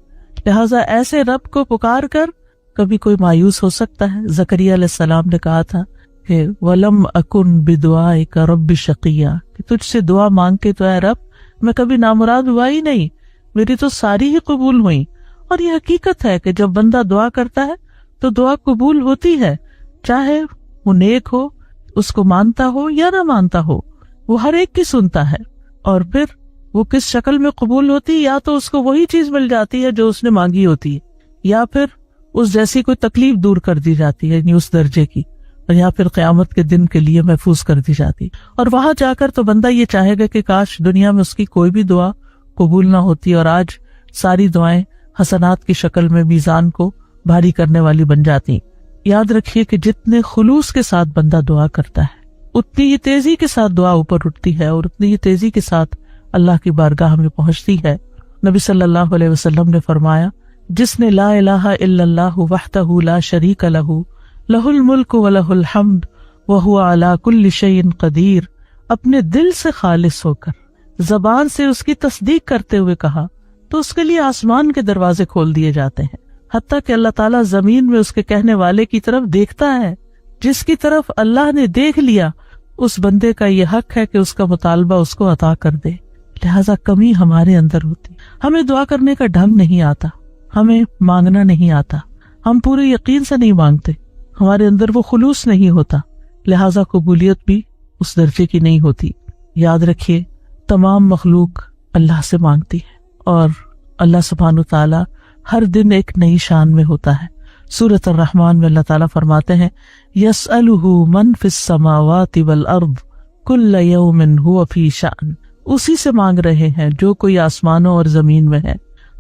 لہٰذا ایسے رب کو پکار کر کبھی کوئی مایوس ہو سکتا ہے۔ زکریا علیہ السلام نے کہا تھا کہ وَلَمْ أَكُنْ بِدُعَائِكَ رَبِّ شَقِيًّا، کہ تجھ سے دعا مانگ کے تو اے رب میں کبھی نامراد ہوا ہی نہیں، میری تو ساری ہی قبول ہوئی۔ اور یہ حقیقت ہے کہ جب بندہ دعا کرتا ہے تو دعا قبول ہوتی ہے، چاہے وہ نیک ہو، اس کو مانتا ہو یا نہ مانتا ہو، وہ ہر ایک کی سنتا ہے، اور پھر وہ کس شکل میں قبول ہوتی، یا تو اس کو وہی چیز مل جاتی ہے جو اس نے مانگی ہوتی ہے، یا پھر اس جیسی کوئی تکلیف دور کر دی جاتی ہے یعنی اس درجے کی، اور یا پھر قیامت کے دن کے لیے محفوظ کر دی جاتی، اور وہاں جا کر تو بندہ یہ چاہے گا کہ کاش دنیا میں اس کی کوئی بھی دعا قبول نہ ہوتی اور آج ساری دعائیں حسنات کی شکل میں میزان کو بھاری کرنے والی بن جاتی۔ یاد رکھیے کہ جتنے خلوص کے ساتھ بندہ دعا کرتا ہے اتنی ہی تیزی کے ساتھ دعا اوپر اٹھتی ہے، اور اتنی ہی تیزی کے ساتھ اللہ کی بارگاہ میں پہنچتی ہے۔ نبی صلی اللہ علیہ وسلم نے فرمایا جس نے لا الہ الا اللہ وحدہ لا شریک لہ لہ الملک ولہ الحمد وہو علی کل شیء قدیر، اپنے دل سے خالص ہو کر زبان سے اس کی تصدیق کرتے ہوئے کہا تو اس کے لیے آسمان کے دروازے کھول دیے جاتے ہیں، حتیٰ کہ اللہ تعالیٰ زمین میں اس کے کہنے والے کی طرف دیکھتا ہے۔ جس کی طرف اللہ نے دیکھ لیا اس بندے کا یہ حق ہے کہ اس کا مطالبہ اس کو عطا کر دے۔ لہذا کمی ہمارے اندر ہوتی. ہمیں دعا کرنے کا ڈھنگ نہیں آتا, ہمیں مانگنا نہیں آتا, ہم پورے یقین سے نہیں مانگتے, ہمارے اندر وہ خلوص نہیں ہوتا, لہذا قبولیت بھی اس درجے کی نہیں ہوتی. یاد رکھیے تمام مخلوق اللہ سے مانگتی ہے اور اللہ سبحانہ تعالی ہر دن ایک نئی شان میں ہوتا ہے. سورۃ الرحمن میں اللہ تعالیٰ فرماتے ہیں یسألہ من فی السماوات والارض کل یوم ھو فی شأن. اسی سے مانگ رہے ہیں جو کوئی آسمانوں اور زمین میں ہے,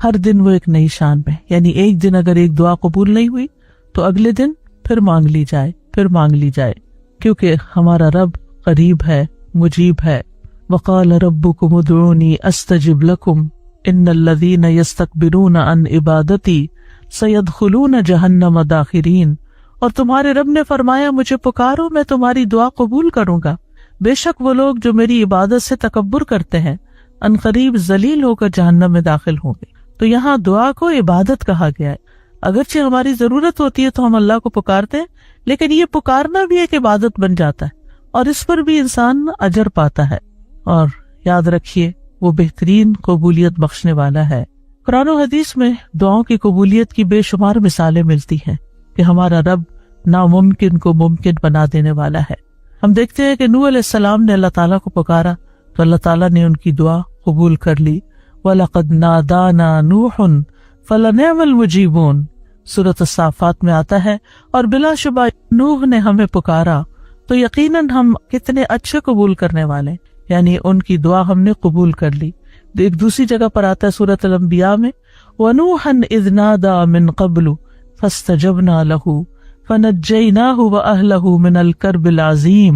ہر دن وہ ایک نئی شان میں. یعنی ایک دن اگر ایک دعا قبول نہیں ہوئی تو اگلے دن پھر مانگ لی جائے, پھر مانگ لی جائے, کیونکہ ہمارا رب قریب ہے, مجیب ہے. وقال ربکم ادعونی استجب لکم ان الذین یستکبرون عن عبادتی سیدخلون جہنم داخرین. اور تمہارے رب نے فرمایا مجھے پکارو میں تمہاری دعا قبول کروں گا, بے شک وہ لوگ جو میری عبادت سے تکبر کرتے ہیں ان قریب ذلیل ہو کر جہنم میں داخل ہوں گے. تو یہاں دعا کو عبادت کہا گیا ہے. اگرچہ ہماری ضرورت ہوتی ہے تو ہم اللہ کو پکارتے ہیں, لیکن یہ پکارنا بھی ایک عبادت بن جاتا ہے اور اس پر بھی انسان اجر پاتا ہے. اور یاد رکھیے وہ بہترین قبولیت بخشنے والا ہے. قرآن و حدیث میں دعاؤں کی قبولیت کی بے شمار مثالیں ملتی ہیں کہ ہمارا رب ناممکن کو ممکن بنا دینے والا ہے. ہم دیکھتے ہیں کہ نوح علیہ السلام نے اللہ تعالیٰ کو پکارا تو اللہ تعالیٰ نے ان کی دعا قبول کر لی. وَلَقَدْ نَادَانَا نُوحٌ فَلَنِعْمَ الْمُجِيبُونَ سورۃ الصافات میں آتا ہے, اور بلا شبہ نوح نے ہمیں پکارا تو یقیناً ہم کتنے اچھے قبول کرنے والے, یعنی ان کی دعا ہم نے قبول کر لی. ایک دوسری جگہ پر آتا ہے سورۃ الانبیاء میں وَنُوحًا إِذْ نَادَى مِن قَبْلُ فَاسْتَجَبْنَا لَهُ فَنَجَّيْنَاهُ وَأَهْلَهُ مِنَ الْكَرْبِ الْعَظِيمِ.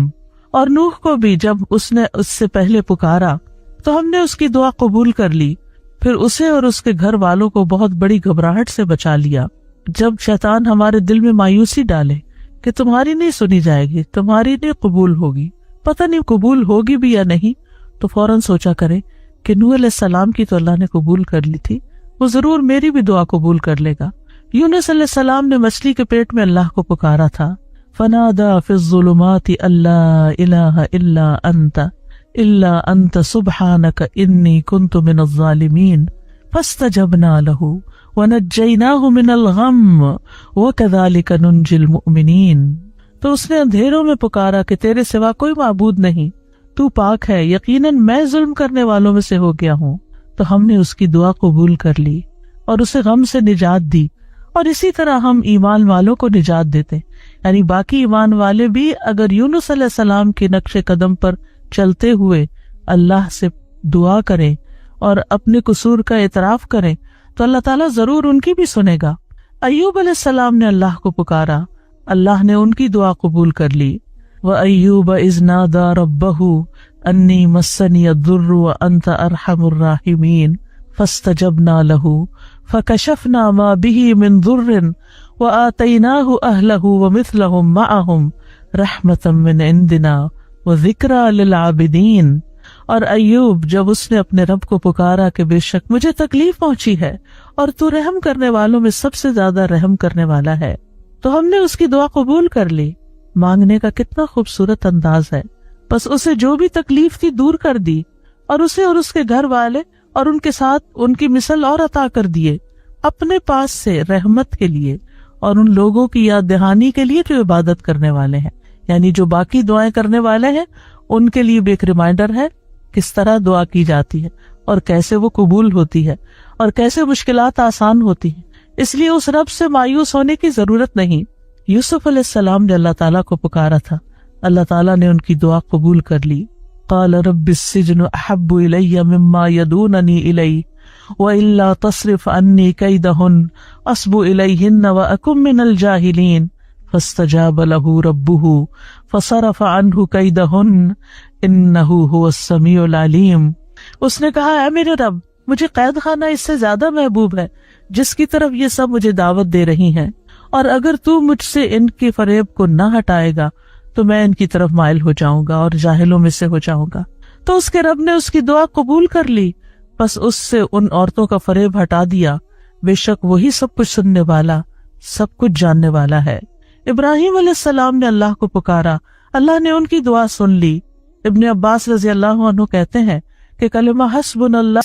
اور نوح کو بھی جب اس نے اس سے پہلے پکارا تو ہم نے اس کی دعا قبول کر لی, پھر اسے اور اس کے گھر والوں کو بہت بڑی گھبراہٹ سے بچا لیا. جب شیطان ہمارے دل میں مایوسی ڈالے کہ تمہاری نہیں سنی جائے گی, تمہاری نہیں قبول ہوگی, پتہ نہیں قبول ہوگی بھی یا نہیں, تو فوراً سوچا کرے کہ نوح علیہ السلام کی تو اللہ نے قبول کر لی تھی, وہ ضرور میری بھی دعا قبول کر لے گا. یونس علیہ السلام نے مچھلی کے پیٹ میں اللہ کو پکارا تھا. فنادى في الظلمات ألا إله إلا أنت سبحانك إني كنت من الظالمين فاستجبنا له ونجيناه من الغم وكذلك ننجي المؤمنين. تو اس نے اندھیروں میں پکارا کہ تیرے سوا کوئی معبود نہیں, تو پاک ہے, یقیناً میں ظلم کرنے والوں میں سے ہو گیا ہوں. تو ہم نے اس کی دعا قبول کر لی اور اسے غم سے نجات دی. اور اسی طرح ہم ایمان والوں کو نجات دیتے, یعنی باقی ایمان والے بھی اگر یونس علیہ السلام کے نقش قدم پر چلتے ہوئے اللہ سے دعا کریں اور اپنے قصور کا اعتراف کریں تو اللہ تعالیٰ ضرور ان کی بھی سنے گا. ایوب علیہ السلام نے اللہ کو پکارا, اللہ نے ان کی دعا قبول کر لی. وَأَيُّوبَ إِذْ نَادَى رَبَّهُ أَنِّي مَسَّنِيَ الضُّرُّ وَأَنْتَ أَرْحَمُ الرَّاحِمِينَ فَاسْتَجَبْنَا لَهُ فَكَشَفْنَا مَا بِهِ مِنْ ضُرٍّ وَآتَيْنَاهُ أَهْلَهُ وَمِثْلَهُمْ مَعَهُمْ رَحْمَةً مِنْ عِنْدِنَا وَذِكْرَى لِلْعَابِدِينَ. اور ایوب جب اس نے اپنے رب کو پکارا کہ بے شک مجھے تکلیف پہنچی ہے اور تو رحم کرنے والوں میں سب سے زیادہ رحم کرنے والا ہے, تو ہم نے اس کی دعا قبول کر لی. مانگنے کا کتنا خوبصورت انداز ہے. بس اسے جو بھی تکلیف تھی دور کر دی اور اسے اور اس کے گھر والے اور ان کے ساتھ ان کی مثل اور عطا کر دیے اپنے پاس سے رحمت کے لیے اور ان لوگوں کی یاد دہانی کے لیے جو عبادت کرنے والے ہیں. یعنی جو باقی دعائیں کرنے والے ہیں ان کے لیے بھی ایک ریمائنڈر ہے کس طرح دعا کی جاتی ہے اور کیسے وہ قبول ہوتی ہے اور کیسے مشکلات آسان ہوتی ہیں. اس لیے اس رب سے مایوس ہونے کی ضرورت نہیں. یوسف علیہ السلام نے اللہ تعالیٰ کو پکارا تھا, اللہ تعالیٰ نے ان کی دعا قبول کر لی. قال رب السجن احب الی مما یدوننی الیہ وَإِلَّا تَصْرِفْ عَنِّي كَيْدَهُنَّ أَصْبُ إِلَيْهِنَّ وَأَكُن مِّنَ الْجَاهِلِينَ فَاسْتَجَابَ لَهُ رَبُّهُ فَصَرَفَ عَنْهُ كَيْدَهُنَّ إِنَّهُ هُوَ السَّمِيعُ الْعَلِيمُ. اس نے کہا اے میرے رب, مجھے قید خانہ اس سے زیادہ محبوب ہے جس کی طرف یہ سب مجھے دعوت دے رہی ہیں, اور اگر تو مجھ سے ان کے فریب کو نہ ہٹائے گا تو میں ان کی طرف مائل ہو جاؤں گا اور جاہلوں میں سے ہو جاؤں گا. تو اس کے رب نے اس کی دعا قبول کر لی, بس اس سے ان عورتوں کا فریب ہٹا دیا. بے شک وہی سب کچھ سننے والا, سب کچھ جاننے والا ہے. ابراہیم علیہ السلام نے اللہ کو پکارا, اللہ نے ان کی دعا سن لی. ابن عباس رضی اللہ عنہ کہتے ہیں کہ کلمہ حسبنا اللہ